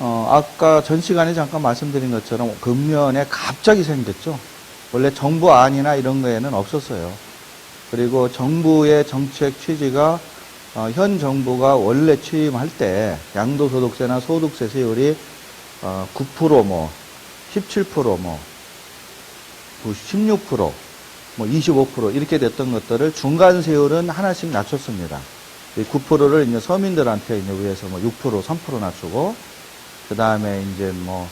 아까 전 시간에 잠깐 말씀드린 것처럼 금년에 갑자기 생겼죠. 원래 정부안이나 이런 거에는 없었어요. 그리고 정부의 정책 취지가 현 정부가 원래 취임할 때 양도소득세나 소득세 세율이 9% 뭐 17% 뭐 16% 뭐 25% 이렇게 됐던 것들을 중간 세율은 하나씩 낮췄습니다. 9%를 이제 서민들한테 이제 위해서 뭐 6%, 3% 낮추고 그 다음에 이제 뭐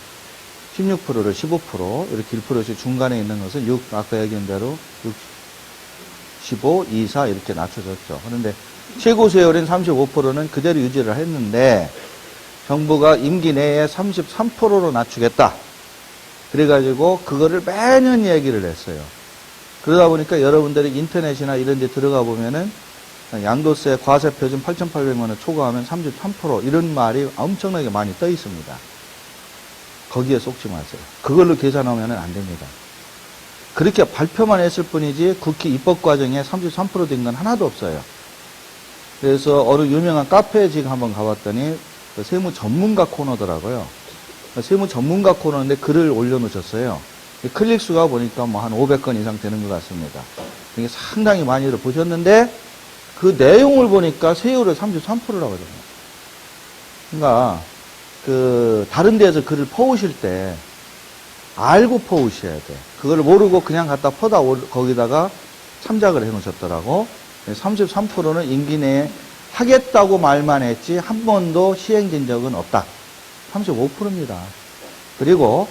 16%를 15% 이렇게 1%씩 중간에 있는 것은 아까 얘기한 대로 15, 24 이렇게 낮춰졌죠. 그런데 최고 세율인 35%는 그대로 유지를 했는데 정부가 임기 내에 33%로 낮추겠다. 그래가지고 그거를 매년 얘기를 했어요. 그러다 보니까 여러분들이 인터넷이나 이런 데 들어가 보면은 양도세 과세 표준 8,800만 원 초과하면 33% 이런 말이 엄청나게 많이 떠 있습니다. 거기에 속지 마세요. 그걸로 계산하면 안 됩니다. 그렇게 발표만 했을 뿐이지 국회 입법 과정에 33%된 건 하나도 없어요. 그래서 어느 유명한 카페에 지금 한번 가봤더니 그 세무 전문가 코너더라고요. 세무 전문가 코너인데 글을 올려놓으셨어요. 클릭 수가 보니까 뭐 한 500건 이상 되는 것 같습니다. 이게 상당히 많이들 보셨는데 그 내용을 보니까 세율을 33%라고 하잖아요. 그러니까 그 다른 데서 글을 퍼오실 때 알고 퍼오셔야 돼. 그걸 모르고 그냥 갖다 퍼다 거기다가 참작을 해놓으셨더라고. 33%는 임기 내에 하겠다고 말만 했지 한 번도 시행된 적은 없다. 35%입니다. 그리고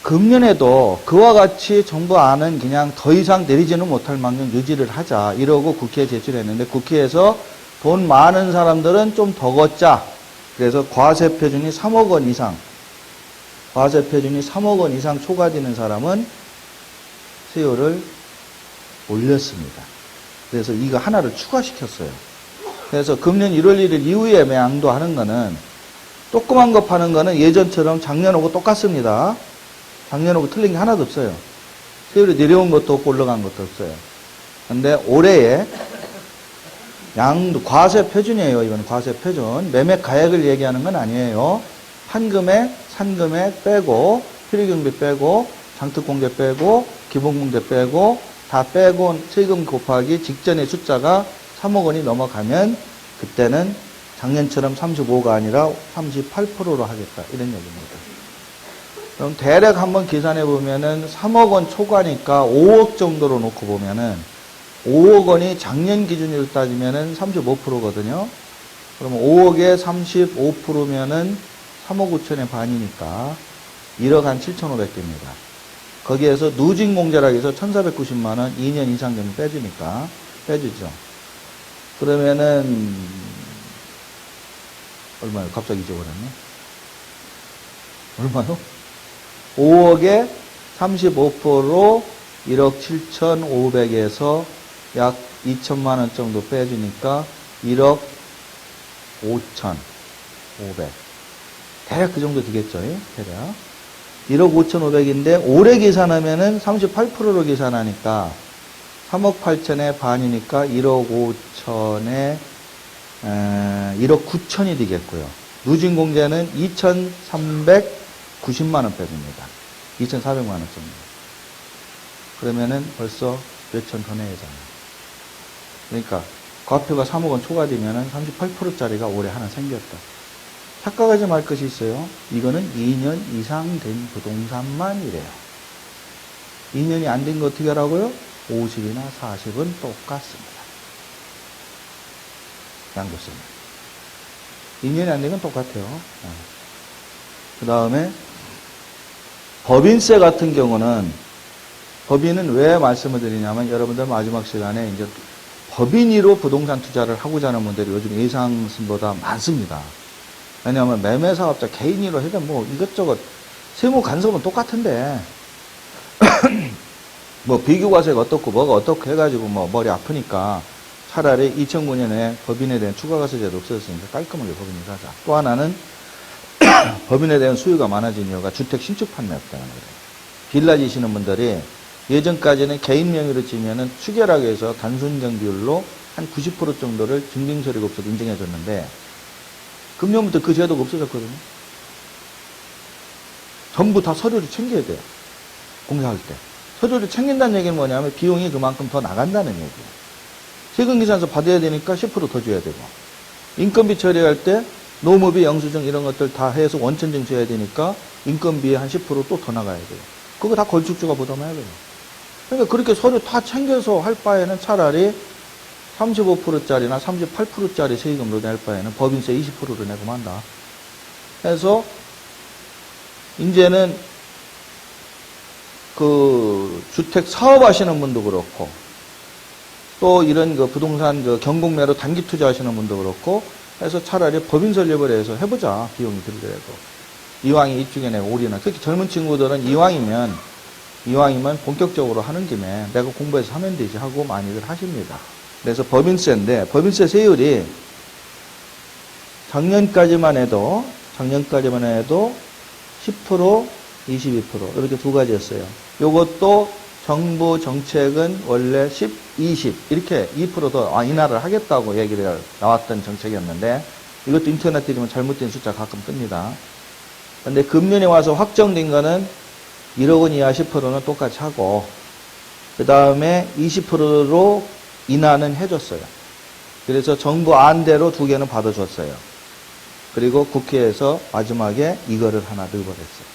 금년에도 그와 같이 정부안은 그냥 더 이상 내리지는 못할 만큼 유지를 하자 이러고 국회에 제출했는데 국회에서 돈 많은 사람들은 좀 더 걷자. 그래서 과세 표준이 3억 원 이상 초과되는 사람은 세율을 올렸습니다. 그래서 이거 하나를 추가시켰어요. 그래서 금년 1월 1일 이후에 양도하는 거는 조그만 거 파는 거는 예전처럼 작년하고 똑같습니다. 작년하고 틀린 게 하나도 없어요. 세율이 내려온 것도 없고 올라간 것도 없어요. 근데 올해에 과세 표준이에요. 이건 과세 표준. 매매 가액을 얘기하는 건 아니에요. 판금액, 산금액 빼고, 필요경비 빼고, 장특공제 빼고, 기본공제 빼고, 다 빼고 세금 곱하기 직전의 숫자가 3억 원이 넘어가면 그때는 작년처럼 35가 아니라 38%로 하겠다. 이런 얘기입니다. 그럼 대략 한번 계산해 보면은 3억 원 초과니까 5억 정도로 놓고 보면은 5억 원이 작년 기준으로 따지면은 35%거든요. 그러면 5억에 35%면은 3억 5천의 반이니까 1억 한 7,500개입니다. 거기에서 누진공제라고 해서 1,490만 원 2년 이상 되면 빼주죠. 그러면은 얼마요? 갑자기 잊어버렸네. 얼마요? 5억에 35%로 1억 7,500에서 약 2천만 원 정도 빼주니까 1억 5,500. 대략 그 정도 되겠죠? 대략. 1억 5,500인데 올해 계산하면은 38%로 계산하니까 3억 8천의 반이니까 1억 5천에 1억 9천이 되겠고요. 누진공제는 2,390만 원 빼줍니다. 2,400만 원 정도. 그러면은 벌써 몇천 더 내잖아요. 그러니까 과표가 3억 원 초과되면은 38%짜리가 올해 하나 생겼다. 착각하지 말 것이 있어요. 이거는 2년 이상 된 부동산만이래요. 2년이 안 된 거 어떻게 하라고요? 50이나 40은 똑같습니다. 양도세는. 2년이 안 된 건 똑같아요. 그 다음에 법인세 같은 경우는 법인은 왜 말씀을 드리냐면 여러분들 마지막 시간에 이제 법인으로 부동산 투자를 하고자 하는 분들이 요즘 예상보다 많습니다. 왜냐하면 매매사업자 개인으로 해도 뭐 이것저것 세무 간섭은 똑같은데 뭐 비교과세가 어떻고 뭐가 어떻고 해가지고 뭐 머리 아프니까 차라리 2009년에 법인에 대한 추가과세제도 없어졌으니까 깔끔하게 법인을 하자. 또 하나는 법인에 대한 수요가 많아진 이유가 주택 신축 판매 없다는 거예요. 빌라 지시는 분들이 예전까지는 개인 명의로 지면은 추결하기 위해서 단순인정 비율로 한 90% 정도를 증빙서류가 없어도 인정해 줬는데 금년부터 그 제도가 없어졌거든요. 전부 다 서류를 챙겨야 돼요. 공사할 때. 서류를 챙긴다는 얘기는 뭐냐면 비용이 그만큼 더 나간다는 얘기예요. 세금계산서 받아야 되니까 10% 더 줘야 되고, 인건비 처리할 때 노무비, 영수증 이런 것들 다 해서 원천증 줘야 되니까 인건비에 한 10% 또 더 나가야 돼요. 그거 다 건축주가 부담해야 돼요. 그러니까 그렇게 서류 다 챙겨서 할 바에는 차라리 35%짜리나 38%짜리 세금으로 낼 바에는 법인세 20%로 내고 만다. 해서 이제는 그 주택 사업하시는 분도 그렇고 또 이런 그 부동산 그 경공매로 단기 투자하시는 분도 그렇고 해서 차라리 법인 설립을 해서 해보자. 비용이 들더라도. 이왕이 이쪽에 내가 올인을. 특히 젊은 친구들은 이왕이면 본격적으로 하는 김에 내가 공부해서 하면 되지 하고 많이들 하십니다. 그래서 법인세인데 법인세 세율이 작년까지만 해도 10%, 22% 이렇게 두 가지였어요. 요것도 정부 정책은 원래 10, 20 이렇게 2% 더 인하를 하겠다고 얘기를 나왔던 정책이었는데 이것도 인터넷 들으면 잘못된 숫자 가끔 뜹니다. 근데 금년에 와서 확정된 거는 1억 원 이하 10%는 똑같이 하고 그 다음에 20%로 인하는 해줬어요. 그래서 정부 안대로 2개는 받아줬어요. 그리고 국회에서 마지막에 이거를 하나 넣어버렸어요.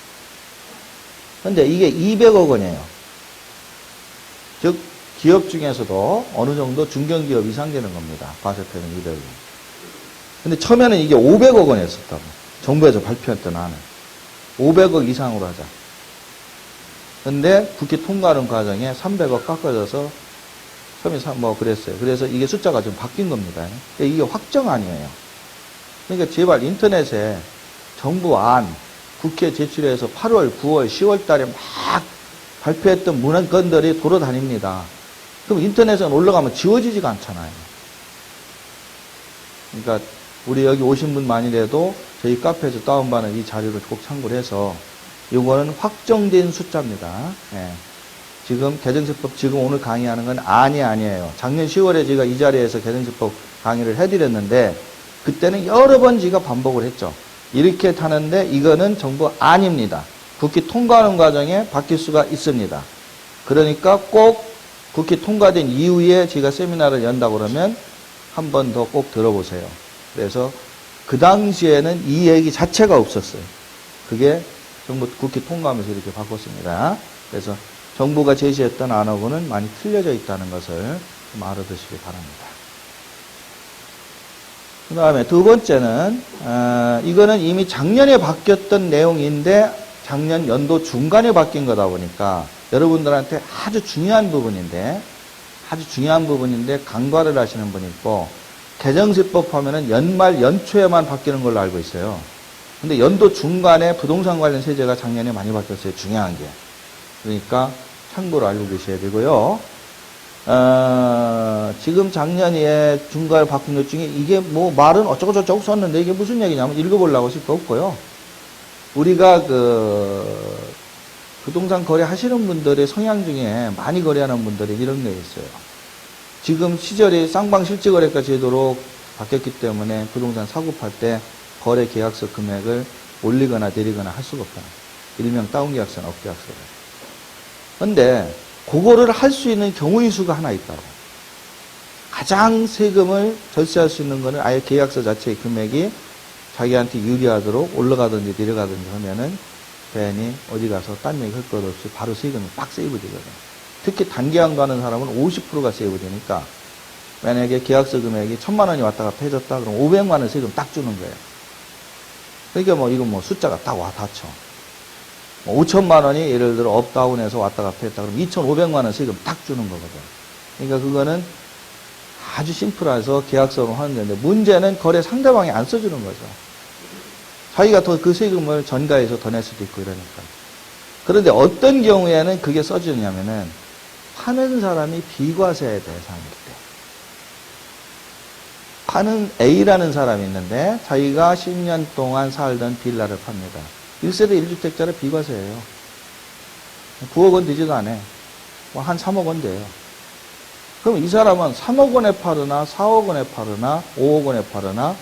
근데 이게 200억 원이에요. 즉 기업 중에서도 어느 정도 중견기업 이상 되는 겁니다. 봤을 때는 200억 원. 근데 처음에는 이게 500억 원이었었다고. 정부에서 발표했던 안은. 500억 이상으로 하자. 근데 국회 통과하는 과정에 300억 깎아져서 처음에 뭐 그랬어요. 그래서 이게 숫자가 좀 바뀐 겁니다. 이게 확정안이에요. 그러니까 제발 인터넷에 정부 안 국회 제출해서 8월, 9월, 10월 달에 막 발표했던 문건들이 돌아다닙니다. 그럼 인터넷에 올라가면 지워지지가 않잖아요. 그러니까 우리 여기 오신 분만이라도 저희 카페에서 다운받은 이 자료를 꼭 참고를 해서 이거는 확정된 숫자입니다. 예. 지금 개정세법 지금 오늘 강의하는 건 아니에요. 작년 10월에 제가 이 자리에서 개정세법 강의를 해드렸는데 그때는 여러 번 제가 반복을 했죠. 이렇게 타는데 이거는 정부 안입니다. 국회 통과하는 과정에 바뀔 수가 있습니다. 그러니까 꼭 국회 통과된 이후에 제가 세미나를 연다고 그러면 한 번 더 꼭 들어보세요. 그래서 그 당시에는 이 얘기 자체가 없었어요. 그게 정부 국회 통과하면서 이렇게 바꿨습니다. 그래서 정부가 제시했던 안하고는 많이 틀려져 있다는 것을 좀 알아두시기 바랍니다. 그 다음에 두 번째는 이거는 이미 작년에 바뀌었던 내용인데 작년 연도 중간에 바뀐 거다 보니까 여러분들한테 아주 중요한 부분인데 간과를 하시는 분이 있고 개정세법 하면은 연말 연초에만 바뀌는 걸로 알고 있어요. 근데 연도 중간에 부동산 관련 세제가 작년에 많이 바뀌었어요. 중요한 게. 그러니까 참고로 알고 계셔야 되고요. 지금 작년에 중간에 바뀐 것 중에 이게 뭐 말은 어쩌고저쩌고 썼는데 이게 무슨 얘기냐면 읽어보려고 싶을 거 없고요. 우리가 부동산 거래 하시는 분들의 성향 중에 많이 거래하는 분들이 이런 게 있어요. 지금 시절이 쌍방 실질거래가 제도로 바뀌었기 때문에 부동산 사고 팔 때 거래 계약서 금액을 올리거나 내리거나 할 수가 없다. 일명 다운계약서나 업계약서를. 근데 그거를 할 수 있는 경우의 수가 하나 있다고. 가장 세금을 절세할 수 있는 거는 아예 계약서 자체의 금액이 자기한테 유리하도록 올라가든지 내려가든지 하면은 괜히 어디 가서 딴 얘기 할 것 없이 바로 세금이 빡 세이브 되거든. 특히 단기한 가는 사람은 50%가 세이브 되니까 만약에 계약서 금액이 1,000만 원이 왔다 갔다 해줬다 그럼 500만 원 세금 딱 주는 거예요. 그러니까 뭐 이건 뭐 숫자가 딱 와 닿죠. 5천만 원이 예를 들어 업다운해서 왔다 갔다 했다 그러면 2,500만 원 세금 딱 주는 거거든. 그러니까 그거는 아주 심플해서 계약서로 하는 건데 문제는 거래 상대방이 안 써주는 거죠. 자기가 더 그 세금을 전가해서 더 낼 수도 있고 이러니까. 그런데 어떤 경우에는 그게 써주냐면은 파는 사람이 비과세의 대상일 때. 파는 A라는 사람이 있는데 자기가 10년 동안 살던 빌라를 팝니다. 1세대 1주택자를 비과세예요. 9억 원 되지도 않아요. 한 3억 원 돼요. 그럼 이 사람은 3억 원에 파르나 4억 원에 파르나 5억 원에 파르나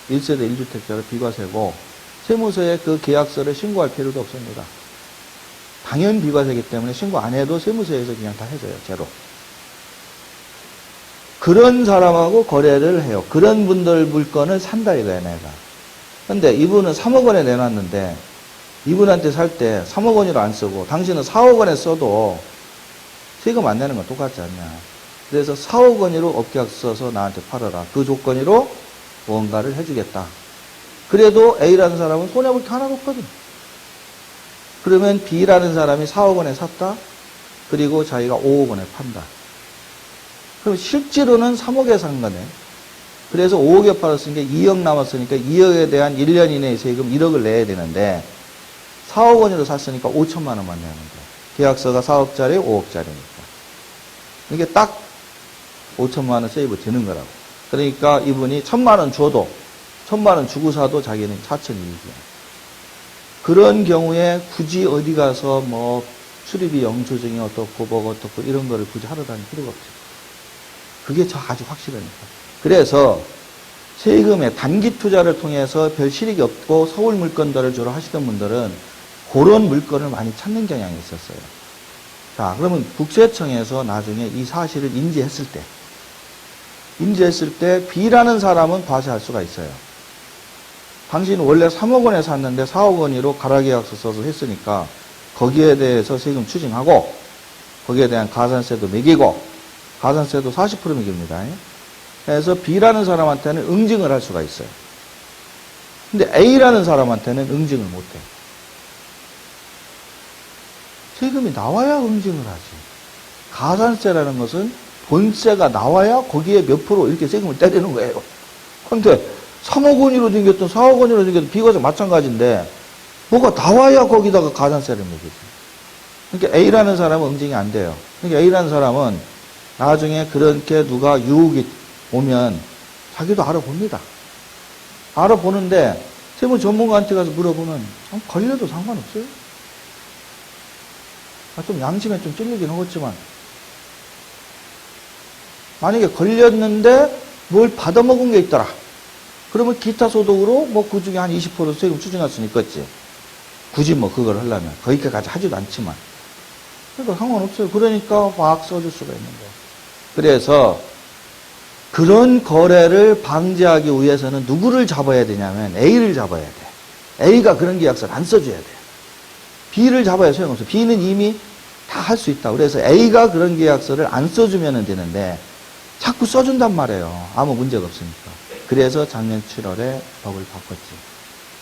1세대 1주택자를 비과세고 세무서에 그 계약서를 신고할 필요도 없습니다. 당연 비과세이기 때문에 신고 안 해도 세무서에서 그냥 다 해줘요, 제로. 그런 사람하고 거래를 해요. 그런 분들 물건을 산다 이거야, 내가. 근데 이분은 3억 원에 내놨는데, 이분한테 살 때 3억 원으로 안 쓰고, 당신은 4억 원에 써도 세금 안 내는 건 똑같지 않냐. 그래서 4억 원으로 업계약서 써서 나한테 팔아라. 그 조건으로 뭔가를 해주겠다. 그래도 A라는 사람은 손해볼 게 하나도 없거든. 그러면 B라는 사람이 4억 원에 샀다. 그리고 자기가 5억 원에 판다. 그럼 실제로는 3억에 산 거네. 그래서 5억에 팔았으니까 2억 남았으니까 2억에 대한 1년 이내의 세금 1억을 내야 되는데 4억 원으로 샀으니까 5천만 원만 내는 거야. 계약서가 4억짜리, 5억짜리니까. 이게 딱 5천만 원 세이브 되는 거라고. 그러니까 이분이 1,000만 원 줘도 1,000만 원 주고 사도 자기는 4천 이익이야. 그런 경우에 굳이 어디 가서 뭐 수리비 영수증이 어떻고 뭐가 어떻고 이런 거를 굳이 하러 다닐 필요가 없죠. 그게 아주 확실하니까. 그래서 세금의 단기 투자를 통해서 별 실익이 없고 서울 물건들을 주로 하시던 분들은 그런 물건을 많이 찾는 경향이 있었어요. 자, 그러면 국세청에서 나중에 이 사실을 인지했을 때 B라는 사람은 과세할 수가 있어요. 당신은 원래 3억 원에 샀는데 4억 원으로 가락계약서 써서 했으니까 거기에 대해서 세금 추징하고 거기에 대한 가산세도 매기고 가산세도 40% 매깁니다. 그래서 B라는 사람한테는 응징을 할 수가 있어요. 근데 A라는 사람한테는 응징을 못해. 세금이 나와야 응징을 하지. 가산세라는 것은 본세가 나와야 거기에 몇 프로 이렇게 세금을 때리는 거예요. 그런데 3억 원으로 댕겼든 4억 원으로 댕겼든 비과세 마찬가지인데 뭐가 나와야 거기다가 가산세를 매기지. 그러니까 A라는 사람은 응징이 안 돼요. 그러니까 A라는 사람은 나중에 그렇게 누가 유혹이 오면 자기도 알아봅니다. 알아보는데 세무 전문가한테 가서 물어보면 걸려도 상관없어요. 좀 양심에 좀 찔리긴 하겠지만 만약에 걸렸는데 뭘 받아먹은 게 있더라. 그러면 기타 소득으로 뭐 그 중에 한 20% 세금 추징할 수는 있겠지. 굳이 뭐 그걸 하려면. 거기까지 하지도 않지만. 그러니까 상관없어요. 그러니까 막 써줄 수가 있는 거예요. 그래서 그런 거래를 방지하기 위해서는 누구를 잡아야 되냐면 A를 잡아야 돼. A가 그런 계약서를 안 써줘야 돼. B를 잡아야 소용없어. B는 이미 다 할 수 있다. 그래서 A가 그런 계약서를 안 써주면 되는데 자꾸 써준단 말이에요. 아무 문제가 없으니까. 그래서 작년 7월에 법을 바꿨지.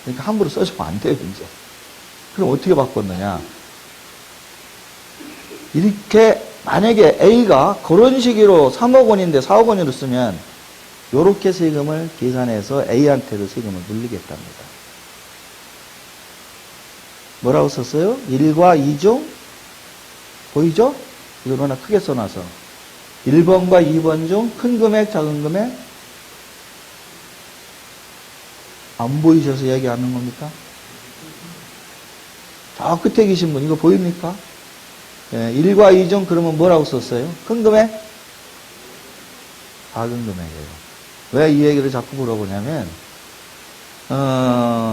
그러니까 함부로 써주면 안 돼요, 이제. 그럼 어떻게 바꿨느냐. 이렇게 만약에 A가 그런 식으로 3억 원인데 4억 원으로 쓰면 요렇게 세금을 계산해서 A한테도 세금을 물리겠답니다. 뭐라고 썼어요? 1과 2중 보이죠? 이걸 워낙 크게 써놔서 1번과 2번 중 큰 금액, 작은 금액 안 보이셔서 얘기하는 겁니까? 저 끝에 계신 분 이거 보입니까? 예, 1과 2 중 그러면 뭐라고 썼어요? 큰 금액? 작은 금액이에요. 왜 이 얘기를 자꾸 물어보냐면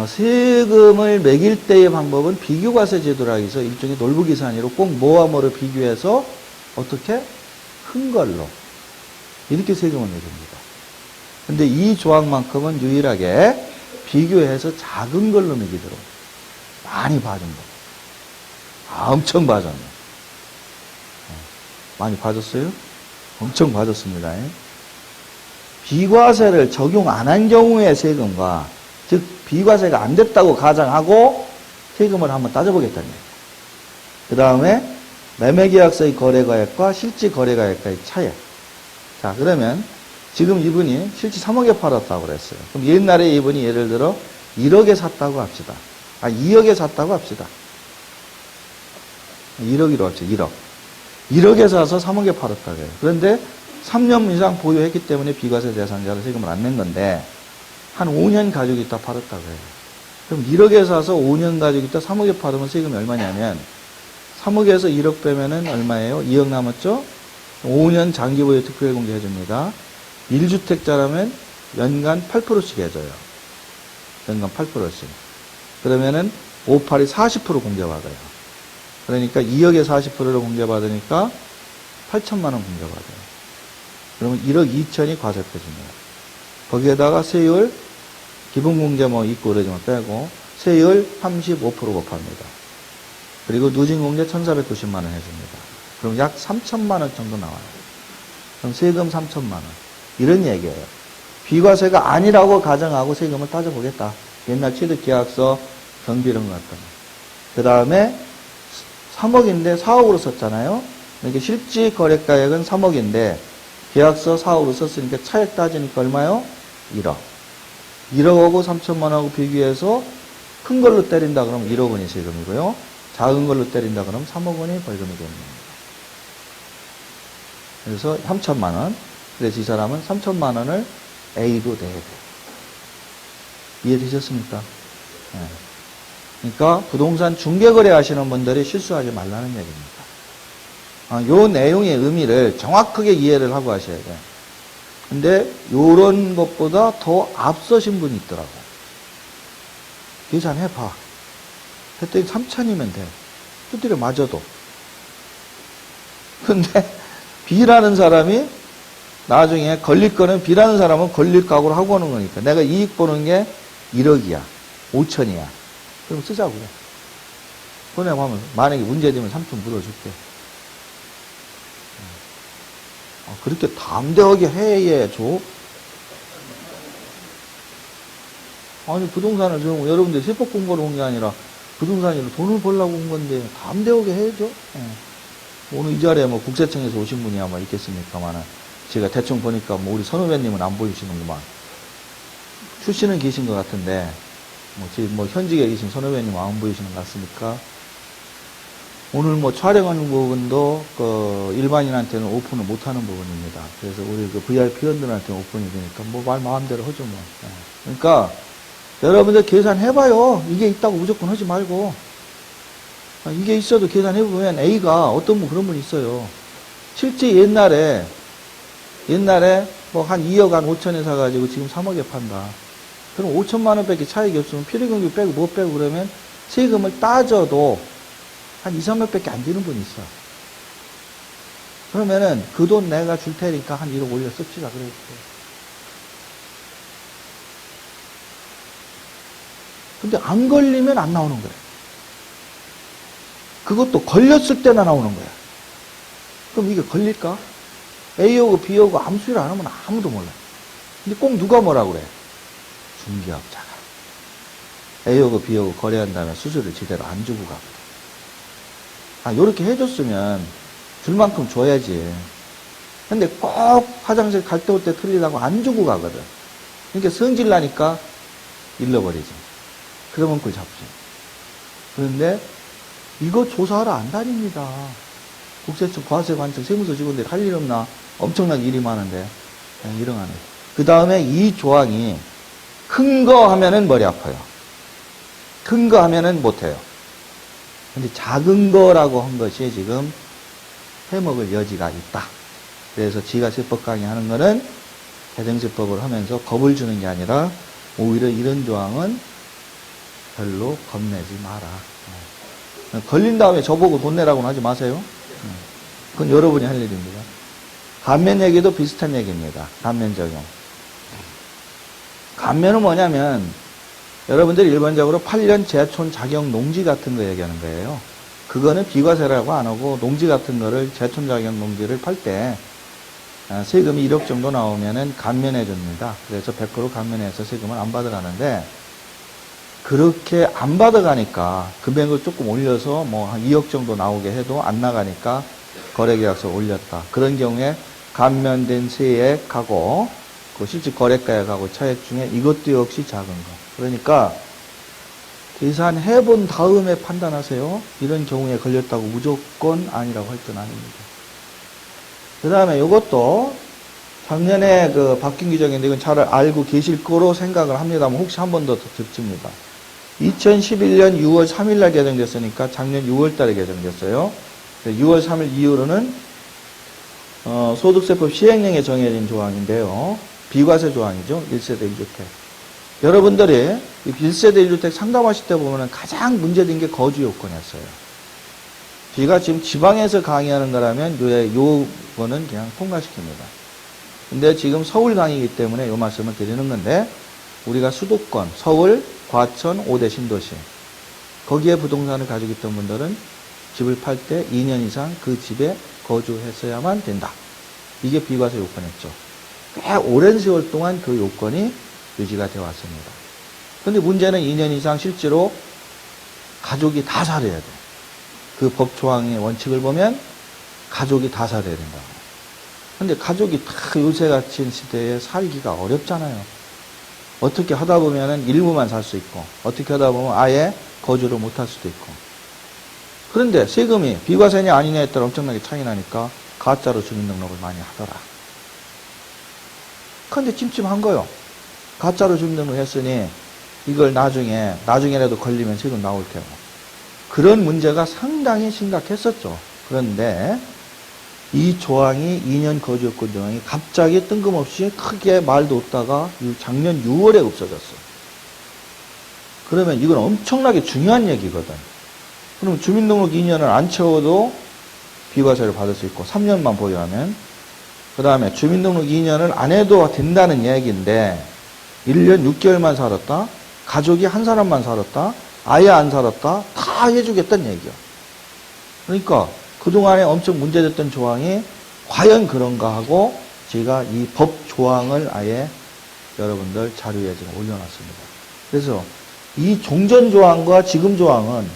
세금을 매길 때의 방법은 비교과세 제도라고 해서 일종의 놀부기산으로 꼭 뭐와 뭐를 비교해서 어떻게? 큰 걸로 이렇게 세금을 매깁니다. 근데 이 조항만큼은 유일하게 비교해서 작은 걸로 매기도록 많이 봐준 거. 엄청 봐줬네. 많이 봐줬어요? 엄청 봐줬습니다. 비과세를 적용 안 한 경우의 세금과 즉 비과세가 안 됐다고 가정하고 세금을 한번 따져보겠다는 거예요. 그 다음에 매매계약서의 거래가액과 실제 거래가액과의 차이. 자, 그러면 지금 이분이 실제 3억에 팔았다고 그랬어요. 그럼 옛날에 이분이 예를 들어 1억에 샀다고 합시다. 2억에 샀다고 합시다. 1억이로 합시다. 1억. 1억에 사서 3억에 팔았다고 해요. 그런데 3년 이상 보유했기 때문에 비과세 대상자로 세금을 안 낸 건데 한 5년 가지고 있다 팔았다고 해요. 그럼 1억에 사서 5년 가지고 있다 3억에 팔으면 세금이 얼마냐면 3억에서 1억 빼면은 얼마예요? 2억 남았죠? 5년 장기 보유 특별 공제 해줍니다. 1주택자라면 연간 8%씩 해줘요. 연간 8%씩. 그러면은 58이 40% 공제받아요. 그러니까 2억에 40%를 공제받으니까 8천만 원 공제받아요. 그러면 1억 2천이 과세표준이에요. 거기에다가 세율, 기본공제 뭐 있고 그러지만 빼고 세율 35% 곱합니다. 그리고 누진공제 1,490만 원 해줍니다. 그럼 약 3천만 원 정도 나와요. 그럼 세금 3천만 원. 이런 얘기예요. 비과세가 아니라고 가정하고 세금을 따져보겠다. 옛날 취득계약서, 경비 이런 것 같다. 그 다음에 3억인데 4억으로 썼잖아요. 이렇게 실질 거래가액은 3억인데 계약서 4억으로 썼으니까 차액 따지니까 얼마요? 1억. 1억하고 3천만 원하고 비교해서 큰 걸로 때린다 그러면 1억 원이 세금이고요. 작은 걸로 때린다 그러면 3억 원이 벌금이 되는 겁니다. 그래서 3천만 원. 그래서 이 사람은 3천만 원을 A도 내야 돼요. 이해되셨습니까? 네. 그러니까 부동산 중개거래 하시는 분들이 실수하지 말라는 얘기입니다. 요 내용의 의미를 정확하게 이해를 하고 하셔야 돼요. 근데 요런 것보다 더 앞서신 분이 있더라고. 계산해봐. 했더니 3천이면 돼. 두드려 맞아도. 근데 B라는 사람이 나중에 걸릴 거는 B라는 사람은 걸릴 각오를 하고 오는 거니까. 내가 이익 보는 게 1억이야. 5천이야. 그럼 쓰자고요. 보내면 만약에 문제되면 3천 물어줄게. 그렇게 담대하게 해야죠. 아니 부동산을 좀 여러분들 세법 공부를 온 게 아니라 부동산으로 돈을 벌려고 온 건데 담대하게 해야죠. 오늘 이 자리에 뭐 국세청에서 오신 분이 아마 있겠습니까만은 제가 대충 보니까 뭐 우리 선 후배님은 안 보이시는구만. 출신은 계신 것 같은데 지금 뭐 현직에 계신 선 후배님은 안 보이시는 것 같으니까 오늘 뭐 촬영하는 부분도 그 일반인한테는 오픈을 못하는 부분입니다. 그래서 우리 그 VIP 회원들한테는 오픈이 되니까 뭐 말 마음대로 하죠 뭐. 그러니까 여러분들 계산해봐요. 이게 있다고 무조건 하지 말고. 이게 있어도 계산해보면 A가 어떤 분 그런 분이 있어요. 실제 옛날에 뭐 한 2억 한 5천에 사가지고 지금 3억에 판다. 그럼 5천만 원밖에 차익이 없으면 필요경비 빼고 뭐 빼고 그러면 세금을 따져도 한 2, 3억밖에 안 되는 분이 있어. 그러면은 그 돈 내가 줄 테니까 한 1억 올려 씁시다 그랬어요. 근데 안 걸리면 안 나오는 거예요. 그것도 걸렸을 때나 나오는 거야. 그럼 이게 걸릴까? A하고 B하고 아무 수리를 안 하면 아무도 몰라. 근데 꼭 누가 뭐라고 그래? 중개업자가. A하고 B하고 거래한 다음에 수수료를 제대로 안 주고 가거든. 요렇게 해줬으면 줄 만큼 줘야지. 근데 꼭 화장실 갈 때 올 때 틀리려고 안 주고 가거든. 그러니까 성질 나니까 잃어버리지. 그러면 그걸 잡지. 그런데 이거 조사하러 안 다닙니다. 국세청, 과세관청, 세무서 직원들이 할 일 없나? 엄청나게 일이 많은데. 이런 거 안 해요. 그 다음에 이 조항이 큰 거 하면은 머리 아파요. 큰 거 하면은 못해요. 근데 작은 거라고 한 것이 지금 해먹을 여지가 있다. 그래서 지가 세법 강의하는 거는 개정세법을 하면서 겁을 주는 게 아니라 오히려 이런 조항은 별로 겁내지 마라. 걸린 다음에 저보고 돈 내라고는 하지 마세요. 그건 여러분이 할 일입니다. 감면 얘기도 비슷한 얘기입니다. 감면 적용. 감면은 뭐냐면 여러분들이 일반적으로 8년 제촌 자격 농지 같은 거 얘기하는 거예요. 그거는 비과세라고 안 하고 농지 같은 거를 제촌 자격 농지를 팔 때 세금이 1억 정도 나오면은 감면해 줍니다. 그래서 100% 감면해서 세금을 안 받아가는데 그렇게 안 받아가니까 금액을 조금 올려서 뭐 한 2억 정도 나오게 해도 안 나가니까 거래계약서 올렸다. 그런 경우에 감면된 세액하고 그 실질 거래가액하고 차액 중에 이것도 역시 작은 거. 그러니까 계산해 본 다음에 판단하세요. 이런 경우에 걸렸다고 무조건 아니라고 할 건 아닙니다. 그 다음에 이것도 작년에 그 바뀐 규정인데 이건 잘 알고 계실 거로 생각을 합니다만 혹시 한 번 더 듣습니다. 2011년 6월 3일 날 개정됐으니까 작년 6월 달에 개정됐어요. 6월 3일 이후로는 소득세법 시행령에 정해진 조항인데요. 비과세 조항이죠. 1세대 1주택. 여러분들이 1세대 1주택 상담하실 때 보면 가장 문제된 게 거주 요건이었어요. 제가 지금 지방에서 강의하는 거라면 요거는 그냥 통과시킵니다. 근데 지금 서울 강의이기 때문에 요 말씀을 드리는 건데, 우리가 수도권, 서울, 과천, 5대 신도시, 거기에 부동산을 가지고 있던 분들은 집을 팔 때 2년 이상 그 집에 거주했어야만 된다. 이게 비과세 요건이었죠. 꽤 오랜 세월 동안 그 요건이 유지가 되어 왔습니다. 근데 문제는 2년 이상 실제로 가족이 다 살아야 돼. 그 법 조항의 원칙을 보면 가족이 다 살아야 된다. 근데 가족이 다 요새 같은 시대에 살기가 어렵잖아요. 어떻게 하다 보면은 일부만 살 수 있고, 어떻게 하다 보면 아예 거주를 못 할 수도 있고. 그런데 세금이 비과세냐 아니냐에 따라 엄청나게 차이 나니까 가짜로 주민등록을 많이 하더라. 근데 찜찜한 거요. 가짜로 주민등록 했으니 이걸 나중에라도 걸리면 세금 나올 테고. 그런 문제가 상당히 심각했었죠. 그런데 이 조항이 2년 거주요건 조항이 갑자기 뜬금없이 크게 말도 없다가 작년 6월에 없어졌어. 그러면 이건 엄청나게 중요한 얘기거든. 그럼 주민등록 2년을 안 채워도 비과세를 받을 수 있고 3년만 보유하면, 그 다음에 주민등록 2년을 안 해도 된다는 얘기인데 1년 6개월만 살았다, 가족이 한 사람만 살았다, 아예 안 살았다, 다 해주겠다는 얘기야. 그러니까 그동안에 엄청 문제됐던 조항이 과연 그런가 하고 제가 이 법 조항을 아예 여러분들 자료에 지금 올려놨습니다. 그래서 이 종전 조항과 지금 조항은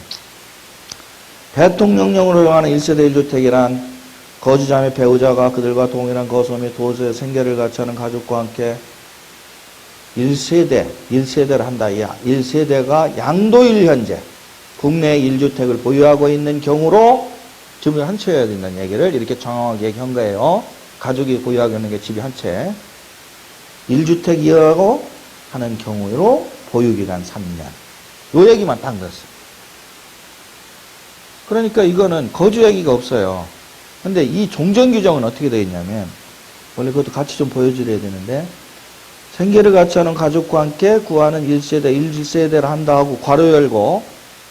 대통령령으로 허용하는 1세대 1주택이란 거주자 및 배우자가 그들과 동일한 거소 및 도저의 생계를 같이 하는 가족과 함께 1세대를 한다. 1세대가 양도일 현재 국내 1주택을 보유하고 있는 경우로 집을 한 채여야 된다는 얘기를 이렇게 정확하게 한 거예요. 가족이 보유하고 있는 게 집이 한 채. 1주택 이하고 하는 경우로 보유기간 3년. 요 얘기만 딱 넣었어요. 그러니까 이거는 거주 얘기가 없어요. 근데 이 종전 규정은 어떻게 되어 있냐면, 원래 그것도 같이 좀 보여드려야 되는데, 생계를 같이 하는 가족과 함께 구하는 1세대를 한다 하고 괄호 열고,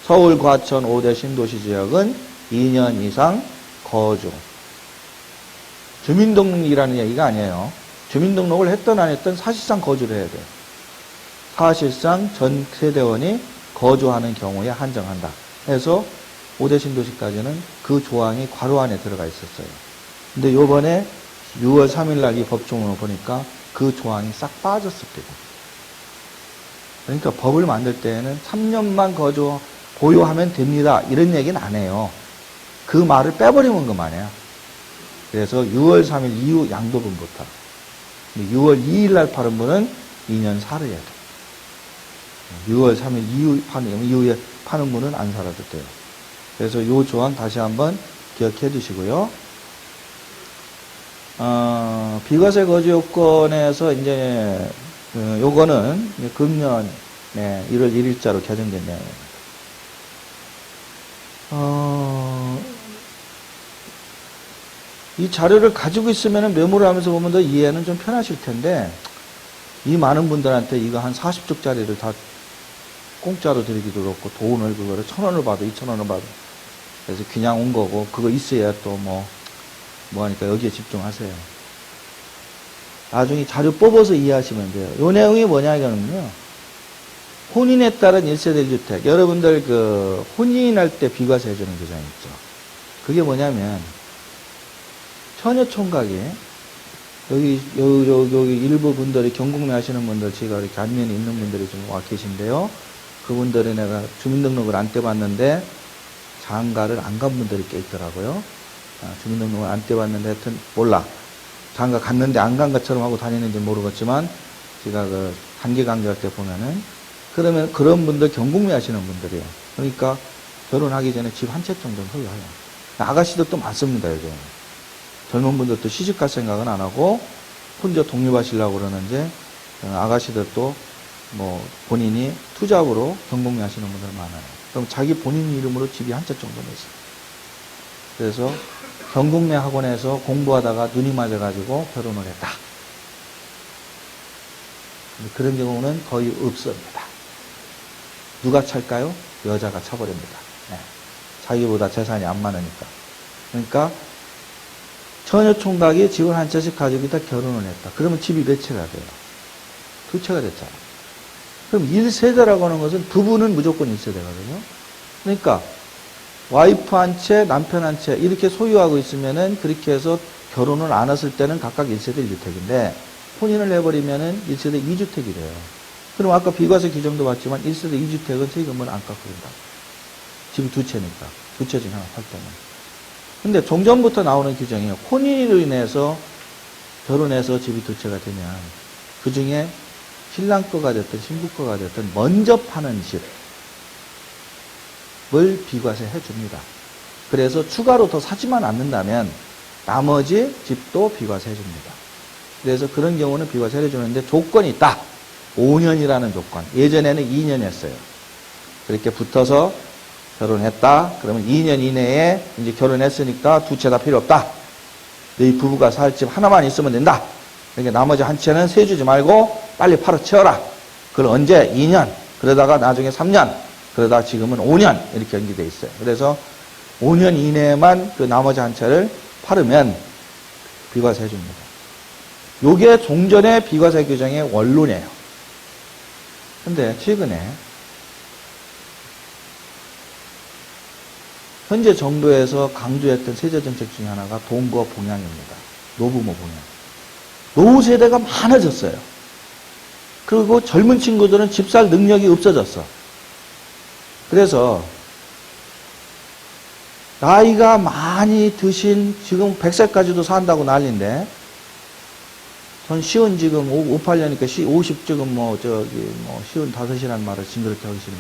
서울, 과천, 5대 신도시 지역은 2년 이상 거주. 주민등록이라는 얘기가 아니에요. 주민등록을 했든 안 했든 사실상 거주를 해야 돼요. 사실상 전 세대원이 거주하는 경우에 한정한다. 해서 5대 신도시까지는 그 조항이 괄호 안에 들어가 있었어요. 근데 요번에 6월 3일 날 이 법조문을 보니까 그 조항이 싹 빠졌을 때고. 그러니까 법을 만들 때에는 3년만 보유하면 됩니다. 이런 얘기는 안 해요. 그 말을 빼버리면 그만이에요. 그래서 6월 3일 이후 양도분부터. 6월 2일 날 파는 분은 2년 살아야 돼. 6월 3일 이후에 파는 분은 안 살아도 돼요. 그래서 요 조항 다시 한번 기억해 두시고요. 비과세 거주 요건에서 이제, 요거는 금년 1월 1일자로 개정된 내용입니다. 이 자료를 가지고 있으면 메모를 하면서 보면 더 이해는 좀 편하실 텐데, 이 많은 분들한테 이거 한 40쪽짜리를 다 공짜로 드리기도 그렇고, 돈을 그거를 1,000원을 받아, 2,000원을 받아. 그래서 그냥 온 거고, 그거 있어야 또 뭐 하니까 여기에 집중하세요. 나중에 자료 뽑아서 이해하시면 돼요. 요 내용이 뭐냐면요. 혼인에 따른 1세대 1주택. 여러분들 혼인할 때 비과세 해주는 규정이 있죠. 그게 뭐냐면, 처녀총각이, 여기 일부 분들이 경국내 하시는 분들, 제가 이렇게 안면에 있는 분들이 좀 와 계신데요. 그분들이 내가 주민등록을 안 떼봤는데, 장가를 안 간 분들이 꽤 있더라고요. 주민등록을 안 떼봤는데 하여튼 몰라. 장가 갔는데 안 간 것처럼 하고 다니는지 모르겠지만, 제가 단기 강좌할 때 보면은, 그러면 그런 분들 경국내 하시는 분들이에요. 그러니까 결혼하기 전에 집 한 채 정도는 소유해요. 아가씨들도 많습니다, 요즘. 젊은 분들도 시집갈 생각은 안 하고 혼자 독립하시려고 그러는데, 아가씨들도 뭐 본인이 투잡으로 경공리 하시는 분들 많아요. 그럼 자기 본인 이름으로 집이 한 채 정도는 있어요. 그래서 경공내 학원에서 공부하다가 눈이 맞아가지고 결혼을 했다. 그런 경우는 거의 없습니다. 누가 찰까요? 여자가 차버립니다. 네. 자기보다 재산이 안 많으니까. 그러니까 처녀총각이 집을 한 채씩 가지고 있다 결혼을 했다. 그러면 집이 몇 채가 돼요? 두 채가 됐잖아. 그럼 1세대라고 하는 것은 부부는 무조건 1세대거든요. 그러니까 와이프 한 채, 남편 한 채 이렇게 소유하고 있으면은 그렇게 해서 결혼을 안 했을 때는 각각 1세대 1주택인데 혼인을 해버리면은 1세대 2주택이 돼요. 그럼 아까 비과세 규정도 봤지만 1세대 2주택은 세금을 안 깎고 된다. 집이 두 채니까. 두 채 중에 하나 팔 때는. 근데 종전부터 나오는 규정이에요. 혼인으로 인해서 결혼해서 집이 두 채가 되면 그 중에 신랑 거가 됐든 신부 거가 됐든 먼저 파는 집을 비과세 해줍니다. 그래서 추가로 더 사지만 않는다면 나머지 집도 비과세 해줍니다. 그래서 그런 경우는 비과세 해주는데 조건이 있다. 5년이라는 조건. 예전에는 2년 했어요. 그렇게 붙어서 결혼했다. 그러면 2년 이내에 이제 결혼했으니까 두 채 다 필요 없다. 너희 부부가 살 집 하나만 있으면 된다. 그러니까 나머지 한 채는 세주지 말고 빨리 팔아 채워라. 그걸 언제? 2년. 그러다가 나중에 3년. 그러다가 지금은 5년. 이렇게 연기되어 있어요. 그래서 5년 이내에만 그 나머지 한 채를 팔으면 비과세 해줍니다. 요게 종전의 비과세 규정의 원론이에요. 근데 최근에 현재 정부에서 강조했던 세제정책 중에 하나가 동거 봉양입니다. 노부모 봉양. 노후 세대가 많아졌어요. 그리고 젊은 친구들은 집 살 능력이 없어졌어. 그래서 나이가 많이 드신 지금 100세까지도 산다고 난리인데 전 시은 지금 58년이니까 50 지금 시은 5이라는 말을 징그럽게 하기 싫네.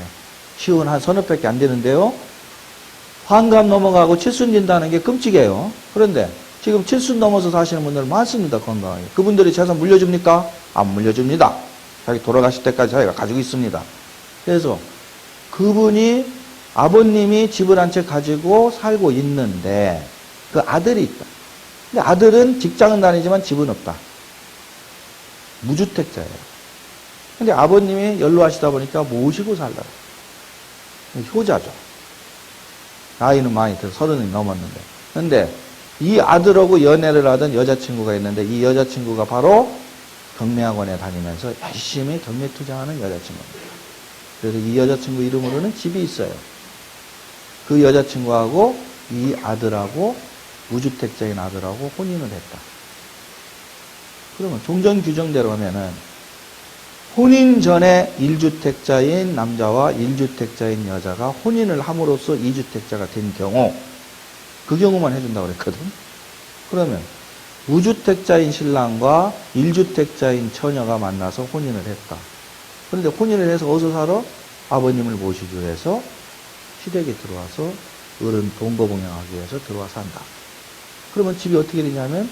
시은 한 서너 밖에 안 되는데요. 환갑 넘어가고 칠순 진다는 게 끔찍해요. 그런데 지금 칠순 넘어서 사시는 분들 많습니다. 건강하게. 그분들이 재산 물려줍니까? 안 물려줍니다. 자기 돌아가실 때까지 자기가 가지고 있습니다. 그래서 그분이 아버님이 집을 한 채 가지고 살고 있는데 그 아들이 있다. 근데 아들은 직장은 다니지만 집은 없다. 무주택자예요. 근데 아버님이 연로하시다 보니까 모시고 살더라. 효자죠. 나이는 많이 들어 30이 넘었는데. 근데 이 아들하고 연애를 하던 여자친구가 있는데 이 여자친구가 바로 경매학원에 다니면서 열심히 경매 투자하는 여자친구입니다. 그래서 이 여자친구 이름으로는 집이 있어요. 그 여자친구하고 이 아들하고 무주택자인 아들하고 혼인을 했다. 그러면 종전 규정대로 하면은 혼인 전에 1주택자인 남자와 1주택자인 여자가 혼인을 함으로써 2주택자가 된 경우 그 경우만 해준다고 그랬거든. 그러면 무주택자인 신랑과 1주택자인 처녀가 만나서 혼인을 했다. 그런데 혼인을 해서 어디서 살아? 아버님을 모시기 위해서 시댁에 들어와서 어른 동거봉양하기 위해서 들어와 산다. 그러면 집이 어떻게 되냐면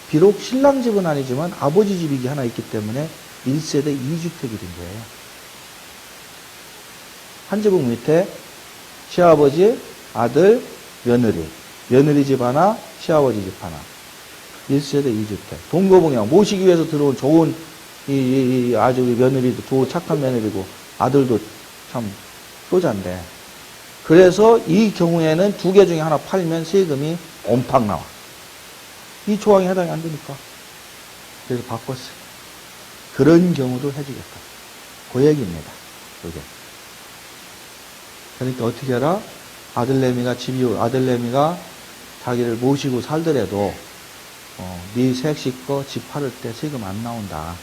비록 신랑 집은 아니지만 아버지 집이 하나 있기 때문에 1세대 2주택이 된 거예요. 한 지붕 밑에 시아버지, 아들, 며느리. 며느리 집 하나, 시아버지 집 하나. 1세대 2주택. 동거봉양. 모시기 위해서 들어온 좋은, 아주 며느리도 좋은 착한 며느리고, 아들도 참 효자인데. 그래서 이 경우에는 두 개 중에 하나 팔면 세금이 옴팍 나와. 이 조항에 해당이 안 되니까. 그래서 바꿨어요. 그런 경우도 해주겠다. 그 얘기입니다. 그게. 그러니까 어떻게 해라? 아들내미가 자기를 모시고 살더라도, 네 색식 거 집 팔을 때 세금 안 나온다.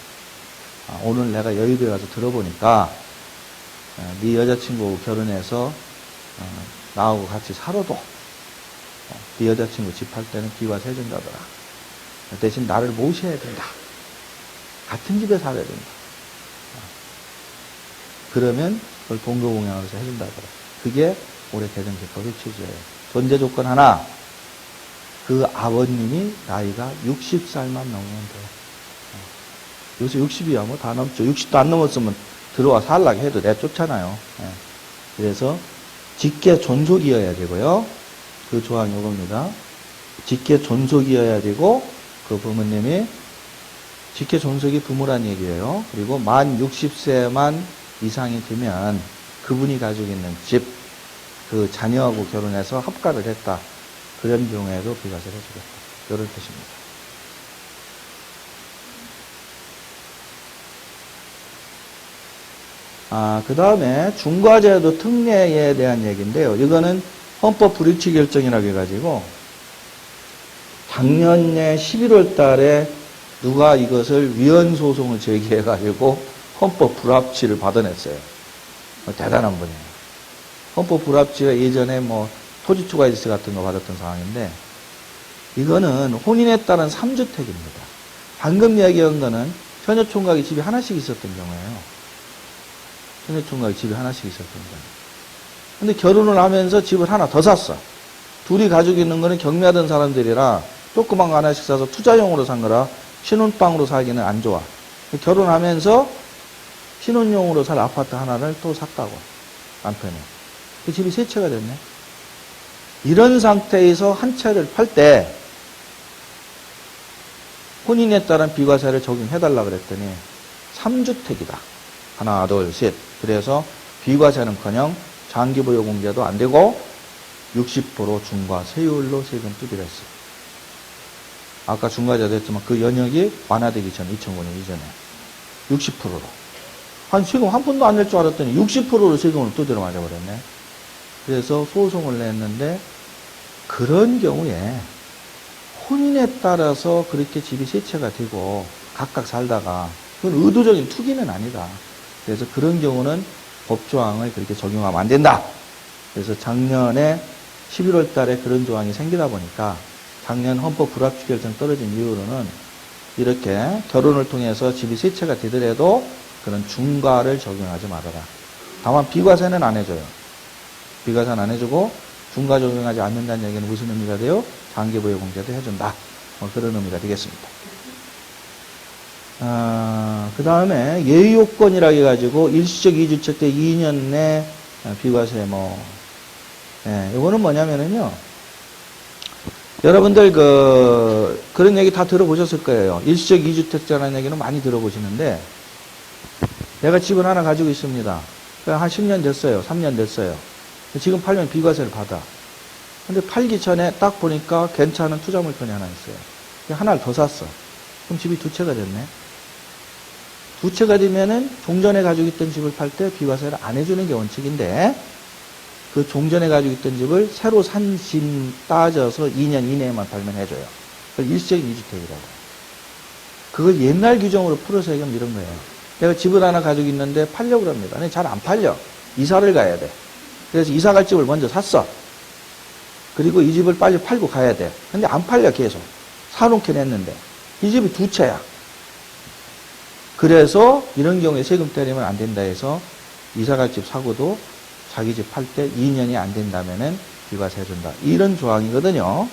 오늘 내가 여의도에 가서 들어보니까, 네 여자친구 결혼해서, 나하고 같이 살아도, 네 여자친구 집 팔 때는 비과세 해준다더라. 대신 나를 모셔야 된다. 같은 집에 살아야 된다. 그러면 그걸 동거봉양으로서 해준다더라. 그게 올해 개정제법의 취지예요. 존재 조건 하나, 그 아버님이 나이가 60살만 넘으면 돼요. 요새 60이야 뭐 다 넘죠. 60도 안 넘었으면 들어와 살라고 해도 내쫓잖아요. 그래서 직계 존속이어야 되고요. 그 조항이 이겁니다. 직계 존속이어야 되고 그 부모님이 직계 존속이 부모란 얘기예요. 그리고 만 60세만 이상이 되면 그분이 가지고 있는 집, 그 자녀하고 결혼해서 합가를 했다. 그런 경우에도 비과세를 해주겠다. 이런 뜻입니다. 그 다음에 중과제도 특례에 대한 얘기인데요. 이거는 헌법 불이치 결정이라고 해가지고 작년에 11월 달에 누가 이것을 위헌 소송을 제기해가지고 헌법 불합치를 받아냈어요. 대단한 분이에요. 헌법 불합치가 예전에 뭐 토지 추가일세 같은 거 받았던 상황인데 이거는 혼인에 따른 3주택입니다. 방금 얘기한 거는 처녀총각이 집이 하나씩 있었던 경우예요. 처녀총각이 집이 하나씩 있었던 거예요. 근데 결혼을 하면서 집을 하나 더 샀어. 둘이 가지고 있는 거는 경매하던 사람들이라 조그만 거 하나씩 사서 투자용으로 산 거라 신혼방으로 살기는 안 좋아. 결혼하면서 신혼용으로 살 아파트 하나를 또 샀다고, 남편이. 그 집이 세 채가 됐네. 이런 상태에서 한 채를 팔 때 혼인에 따른 비과세를 적용해달라 그랬더니 3주택이다. 하나, 둘, 셋. 그래서 비과세는커녕 장기부여공제도 안 되고 60% 중과 세율로 세금 뚜기를 했어요. 아까 중과제도 했지만 그 연역이 완화되기 전 2009년 이전에 60%로. 세금 한 푼도 안 낼 줄 알았더니 60%로 세금을 두드려 맞아버렸네. 그래서 소송을 냈는데 그런 경우에 혼인에 따라서 그렇게 집이 세 채가 되고 각각 살다가 그건 의도적인 투기는 아니다. 그래서 그런 경우는 법조항을 그렇게 적용하면 안 된다. 그래서 작년에 11월 달에 그런 조항이 생기다 보니까 작년 헌법 불합치 결정 떨어진 이후로는 이렇게 결혼을 통해서 집이 세 채가 되더라도 그런 중과를 적용하지 말아라. 다만 비과세는 안 해줘요. 비과세는 안 해주고 중과 적용하지 않는다는 얘기는 무슨 의미가 돼요? 장기부여공제도 해준다. 그런 의미가 되겠습니다. 그 다음에 예외요건이라고 해가지고 일시적 2주택 때 2년 내 비과세 요거는 뭐냐면은요. 여러분들 그런 얘기 다 들어보셨을 거예요. 일시적 2주택자라는 얘기는 많이 들어보시는데 내가 집을 하나 가지고 있습니다. 한 10년 됐어요. 3년 됐어요. 지금 팔면 비과세를 받아. 근데 팔기 전에 딱 보니까 괜찮은 투자물건이 하나 있어요. 하나를 더 샀어. 그럼 집이 두 채가 됐네. 두 채가 되면은 종전에 가지고 있던 집을 팔 때 비과세를 안 해주는 게 원칙인데 그 종전에 가지고 있던 집을 새로 산 집 따져서 2년 이내에만 팔면 해줘요. 그걸 일시적 2주택이라고. 그걸 옛날 규정으로 풀어서 얘기하면 이런 거예요. 내가 집을 하나 가지고 있는데 팔려고 합니다. 근데 잘 안 팔려. 이사를 가야 돼. 그래서 이사 갈 집을 먼저 샀어. 그리고 이 집을 빨리 팔고 가야 돼. 근데 안 팔려 계속. 사놓긴 했는데. 이 집이 두 채야. 그래서 이런 경우에 세금 때리면 안 된다 해서 이사 갈 집 사고도 자기 집 팔 때 2년이 안 된다면은 비과세 해준다. 이런 조항이거든요.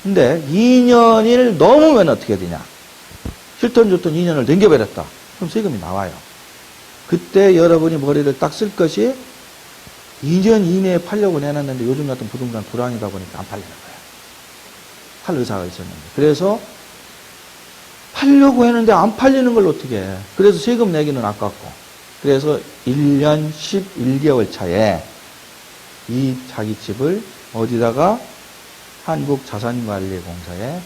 근데 2년을 넘으면 어떻게 되냐. 싫던 좋던 2년을 넘겨버렸다. 그럼 세금이 나와요. 그때 여러분이 머리를 딱 쓸 것이 2년 이내에 팔려고 내놨는데 요즘 같은 부동산 불황이다 보니까 안 팔리는 거야. 팔 의사가 있었는데. 그래서 팔려고 했는데 안 팔리는 걸 어떻게 해. 그래서 세금 내기는 아깝고. 그래서 1년 11개월 차에 이 자기 집을 어디다가 한국자산관리공사에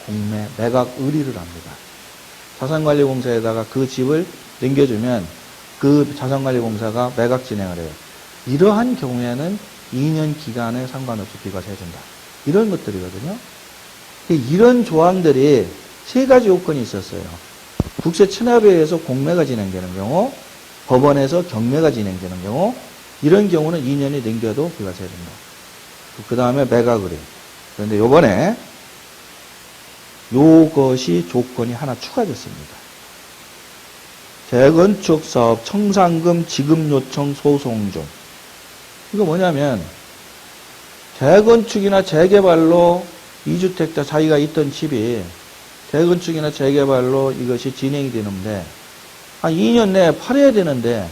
공매 매각 의뢰를 합니다. 자산관리공사에다가 그 집을 넘겨주면 그 자산관리공사가 매각 진행을 해요. 이러한 경우에는 2년 기간에 상관없이 비과세 해준다. 이런 것들이거든요. 이런 조항들이 세 가지 요건이 있었어요. 국세 체납에 의해서 공매가 진행되는 경우, 법원에서 경매가 진행되는 경우, 이런 경우는 2년이 넘겨도 비과세 해준다. 그 다음에 매각 의뢰. 그런데 요번에 요것이 조건이 하나 추가됐습니다. 재건축 사업 청산금 지급 요청 소송 중. 이거 뭐냐면 재건축이나 재개발로 2주택자 자기가 있던 집이 재건축이나 재개발로 이것이 진행이 되는데 한 2년 내에 팔아야 되는데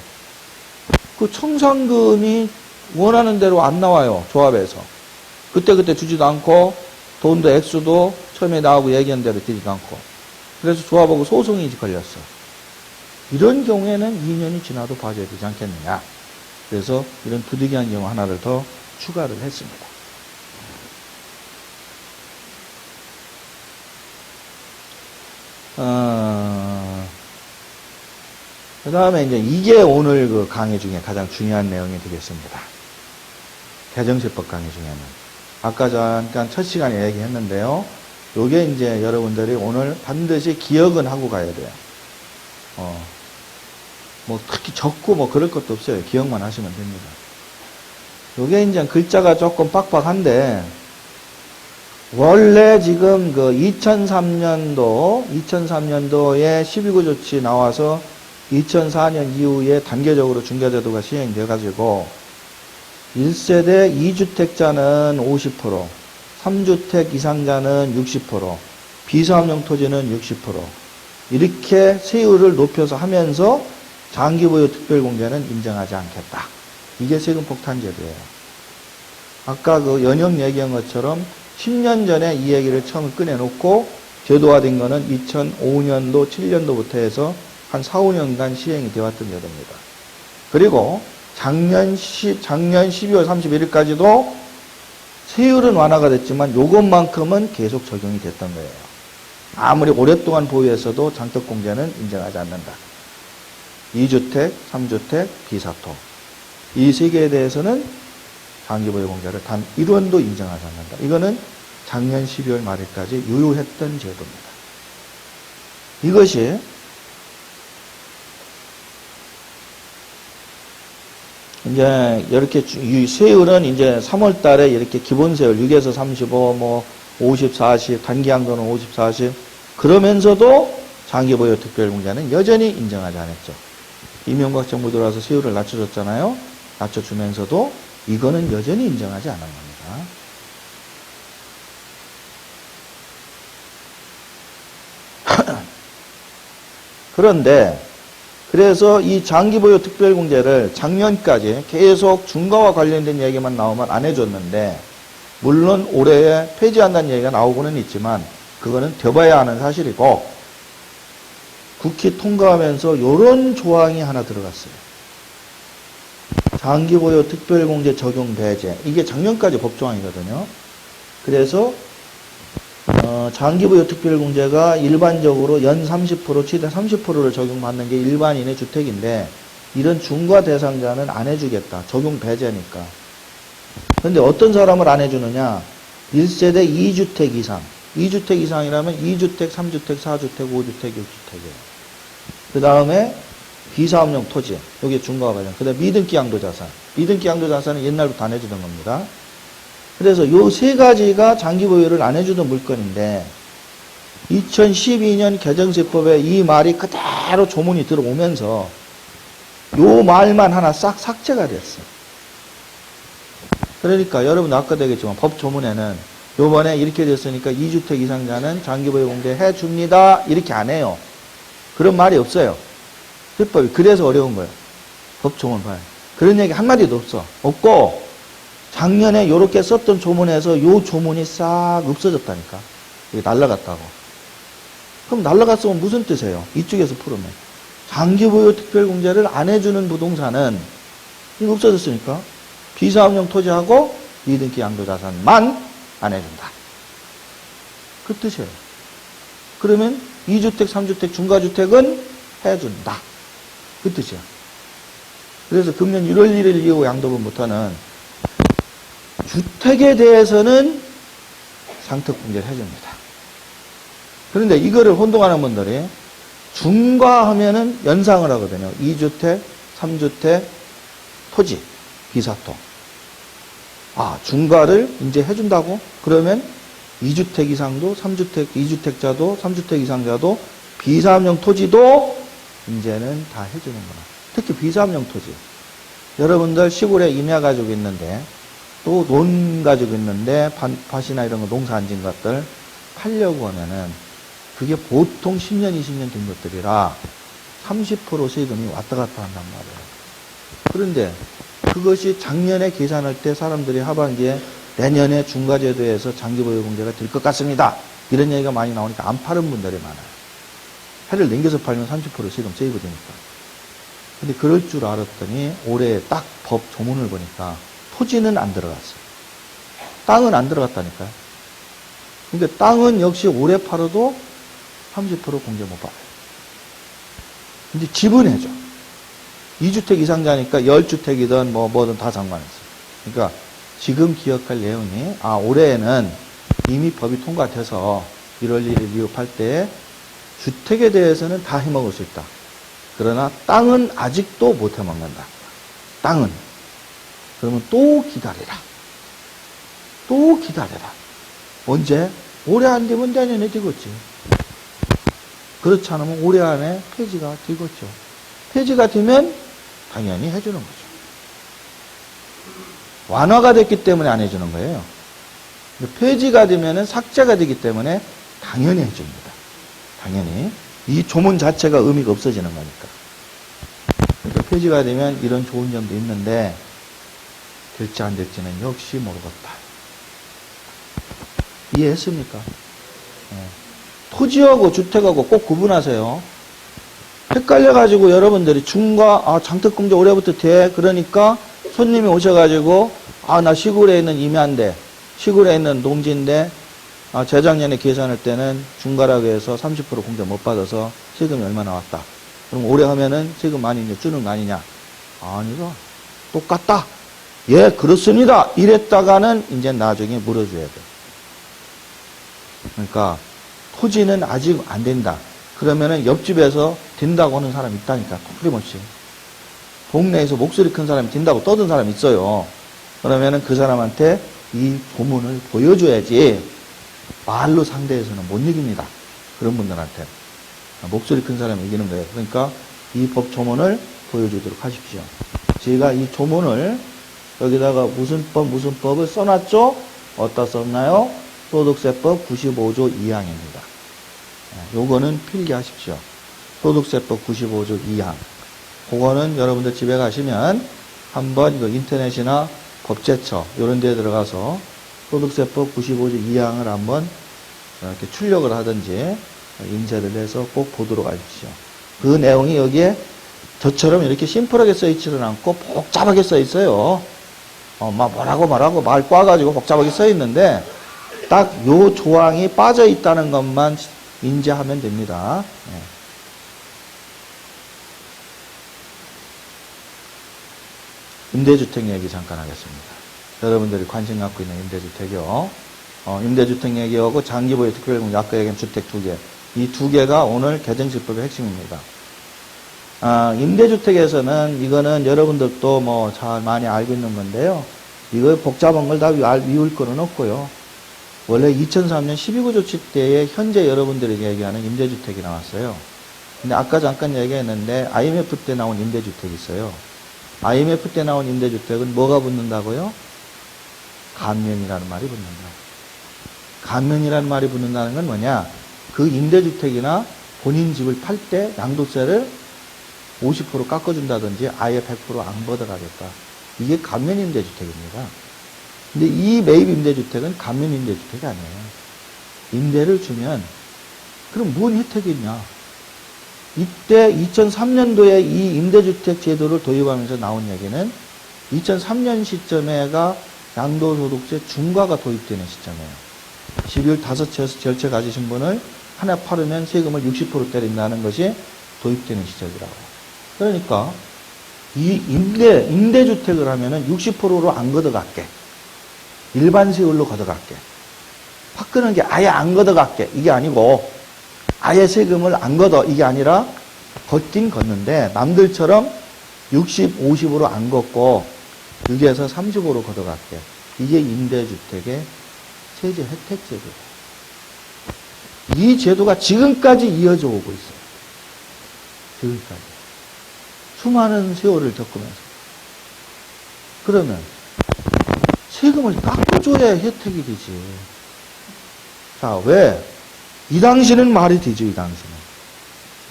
그 청산금이 원하는 대로 안 나와요. 조합에서. 그때 주지도 않고 돈도 액수도 처음에 나오고 얘기한 대로 드리지도 않고 그래서 조합하고 소송이 걸렸어. 이런 경우에는 2년이 지나도 봐줘야 되지 않겠느냐. 그래서 이런 부득이한 경우 하나를 더 추가를 했습니다. 그 다음에 이게 오늘 그 강의 중에 가장 중요한 내용이 되겠습니다. 개정세법 강의 중에는. 아까 잠깐 첫 시간에 얘기했는데요. 요게 이제 여러분들이 오늘 반드시 기억은 하고 가야 돼요. 뭐 특히 적고 뭐 그럴 것도 없어요. 기억만 하시면 됩니다. 요게 이제 글자가 조금 빡빡한데, 원래 지금 그 2003년도에 12구 조치 나와서 2004년 이후에 단계적으로 중개제도가 시행돼가지고 1세대 2주택자는 50%, 3주택 이상자는 60%, 비사업용 토지는 60%, 이렇게 세율을 높여서 하면서 장기보유 특별공제는 인정하지 않겠다. 이게 세금 폭탄제도예요. 아까 그 연영 얘기한 것처럼 10년 전에 이 얘기를 처음 꺼내놓고 제도화된 거는 2005년도, 7년도부터 해서 한 4, 5년간 시행이 되었던 제도입니다. 그리고 작년 12월 31일까지도 세율은 완화가 됐지만 요것만큼은 계속 적용이 됐던 거예요. 아무리 오랫동안 보유했어도 장특공제는 인정하지 않는다. 2주택, 3주택, 비사토. 이 세 개에 대해서는 장기보유공제를 단 1원도 인정하지 않는다. 이거는 작년 12월 말일까지 유효했던 제도입니다. 이것이 이제 이렇게 세율은 이제 3월 달에 이렇게 기본세율 6에서 35, 뭐 50, 40, 단기양도는 50, 40 그러면서도 장기보유 특별공제는 여전히 인정하지 않았죠. 이명박 정부 들어와서 세율을 낮춰줬잖아요. 낮춰주면서도 이거는 여전히 인정하지 않은 겁니다. 그런데 그래서 이 장기보유 특별공제를 작년까지 계속 중과와 관련된 얘기만 나오면 안 해줬는데, 물론 올해에 폐지한다는 얘기가 나오고는 있지만 그거는 되봐야 하는 사실이고, 국회 통과하면서 이런 조항이 하나 들어갔어요. 장기보유 특별공제 적용 배제. 이게 작년까지 법조항이거든요. 그래서 장기보유 특별공제가 일반적으로 연 30%, 최대 30%를 적용받는 게 일반인의 주택인데, 이런 중과 대상자는 안 해주겠다. 적용 배제니까. 그런데 어떤 사람을 안 해주느냐? 1세대 2주택 이상. 2주택 이상이라면 2주택, 3주택, 4주택, 5주택, 6주택이에요. 그 다음에 비사업용 토지. 여기 중과와 관련. 그 다음에 미등기 양도자산. 미등기 양도자산은 옛날부터 안 해주던 겁니다. 그래서 요 세 가지가 장기보유를 안 해주던 물건인데 2012년 개정세법에 이 말이 그대로 조문이 들어오면서 요 말만 하나 싹 삭제가 됐어. 그러니까 여러분 아까도 얘기했지만 법 조문에는 요번에 이렇게 됐으니까 2주택 이상자는 장기보유 공제 해줍니다. 이렇게 안 해요. 그런 말이 없어요. 세법이. 그래서 어려운 거예요. 법 조문 봐요. 그런 얘기 한마디도 없어. 없고 작년에 요렇게 썼던 조문에서 요 조문이 싹 없어졌다니까. 이게 날라갔다고. 그럼 날라갔으면 무슨 뜻이에요? 이쪽에서 풀으면. 장기보유 특별공제를 안 해주는 부동산은 이거 없어졌으니까 비사업용 토지하고 미등기 양도자산만 안 해준다. 그 뜻이에요. 그러면 2주택, 3주택, 중과주택은 해준다. 그 뜻이야. 그래서 금년 1월 1일 이후 양도분부터는 주택에 대해서는 상특공제를 해줍니다. 그런데 이거를 혼동하는 분들이 중과하면은 연상을 하거든요. 2주택, 3주택, 토지, 비사토. 아, 중과를 이제 해준다고? 그러면 2주택 이상도, 3주택, 2주택자도, 3주택 이상자도, 비사업용 토지도 이제는 다 해주는구나. 특히 비사업용 토지. 여러분들 시골에 임야 가지고 있는데, 또 논 가지고 있는데 밭이나 이런 거 농사 안 지은 것들 팔려고 하면은 그게 보통 10년, 20년 된 것들이라 30% 세금이 왔다 갔다 한단 말이에요. 그런데 그것이 작년에 계산할 때 사람들이 하반기에 내년에 중과제도에서 장기보유공제가 될 것 같습니다. 이런 얘기가 많이 나오니까 안 파는 분들이 많아요. 해를 넘겨서 팔면 30% 세금 세이브 되니까. 근데 그럴 줄 알았더니 올해 딱 법 조문을 보니까 토지는 안 들어갔어요. 땅은 안 들어갔다니까요. 그러니까 땅은 역시 올해 팔아도 30% 공제 못 받아요. 근데 집은 해줘. 2주택 이상자니까 10주택이든 뭐든 다 상관없어요. 그러니까 지금 기억할 내용이, 올해에는 이미 법이 통과돼서 1월 1일 미흡할 때 주택에 대해서는 다 해먹을 수 있다. 그러나 땅은 아직도 못 해먹는다. 땅은. 그러면 또 기다리라. 또 기다려라. 언제? 올해 안 되면 내년에 되겠지. 그렇지 않으면 올해 안에 폐지가 되겠죠. 폐지가 되면 당연히 해주는 거죠. 완화가 됐기 때문에 안 해주는 거예요. 폐지가 되면은 삭제가 되기 때문에 당연히 해줍니다. 당연히. 이 조문 자체가 의미가 없어지는 거니까. 그러니까 폐지가 되면 이런 좋은 점도 있는데, 될지 안 될지는 역시 모르겠다. 이해했습니까? 토지하고 주택하고 꼭 구분하세요. 헷갈려가지고 여러분들이 중과, 장특공제 올해부터 돼. 그러니까 손님이 오셔가지고, 나 시골에 있는 임야인데, 시골에 있는 농지인데, 재작년에 계산할 때는 중과라고 해서 30% 공제 못 받아서 세금이 얼마 나왔다. 그럼 올해 하면은 세금 많이 이제 주는 거 아니냐? 아니가. 똑같다. 예, 그렇습니다. 이랬다가는 이제 나중에 물어줘야 돼. 그러니까 토지는 아직 안 된다. 그러면은 옆집에서 된다고 하는 사람이 있다니까. 틀림없이. 동네에서 목소리 큰 사람이 된다고 떠든 사람이 있어요. 그러면은 그 사람한테 이 조문을 보여줘야지 말로 상대해서는 못 이깁니다. 그런 분들한테. 목소리 큰 사람이 이기는 거예요. 그러니까 이 법 조문을 보여주도록 하십시오. 제가 이 조문을 여기다가 무슨 법을 써놨죠? 어디다 썼나요? 소득세법 95조 2항입니다. 요거는 필기하십시오. 소득세법 95조 2항. 그거는 여러분들 집에 가시면 한번 이거 인터넷이나 법제처 이런 데 들어가서 소득세법 95조 2항을 한번 이렇게 출력을 하든지 인쇄를 해서 꼭 보도록 하십시오. 그 내용이 여기에 저처럼 이렇게 심플하게 써있지는 않고 복잡하게 써있어요. 막 뭐라고 말 꽈가지고 복잡하게 써있는데 딱 요 조항이 빠져있다는 것만 인지하면 됩니다. 임대주택 얘기 잠깐 하겠습니다. 여러분들이 관심 갖고 있는 임대주택이요. 임대주택 얘기하고 장기보유 특별공제 아까 얘기한 주택 두 개. 이 두 개가 오늘 개정실법의 핵심입니다. 임대주택에서는 이거는 여러분들도 뭐 잘 많이 알고 있는 건데요. 이거 복잡한 걸 다 미울 거는 없고요. 원래 2003년 12구 조치 때에 현재 여러분들이 얘기하는 임대주택이 나왔어요. 근데 아까 잠깐 얘기했는데 IMF 때 나온 임대주택이 있어요. IMF 때 나온 임대주택은 뭐가 붙는다고요? 감면이라는 말이 붙는다. 감면이라는 말이 붙는다는 건 뭐냐? 그 임대주택이나 본인 집을 팔 때 양도세를 50% 깎아준다든지 아예 100% 안 걷어가겠다. 이게 감면 임대주택입니다. 근데 이 매입 임대주택은 감면 임대주택이 아니에요. 임대를 주면 그럼 뭔 혜택이 있냐? 이때 2003년도에 이 임대주택 제도를 도입하면서 나온 얘기는 2003년 시점에가 양도소득세 중과가 도입되는 시점이에요. 12월 5채에서 절체 가지신 분을 하나 팔으면 세금을 60% 때린다는 것이 도입되는 시절이라고요. 그러니까 이 임대주택을 하면은 60%로 안 걷어갈게. 일반 세율로 걷어갈게. 화끈한 게 아예 안 걷어갈게. 이게 아니고 아예 세금을 안 걷어. 이게 아니라 걷긴 걷는데 남들처럼 60, 50으로 안 걷고 6에서 30으로 걷어갈게. 이게 임대주택의 세제 혜택 제도예요. 이 제도가 지금까지 이어져 오고 있어요. 지금까지. 수많은 세월을 겪으면서. 그러면 세금을 깎아줘야 혜택이 되지. 자, 왜? 이 당시는 말이 되죠, 이 당시는.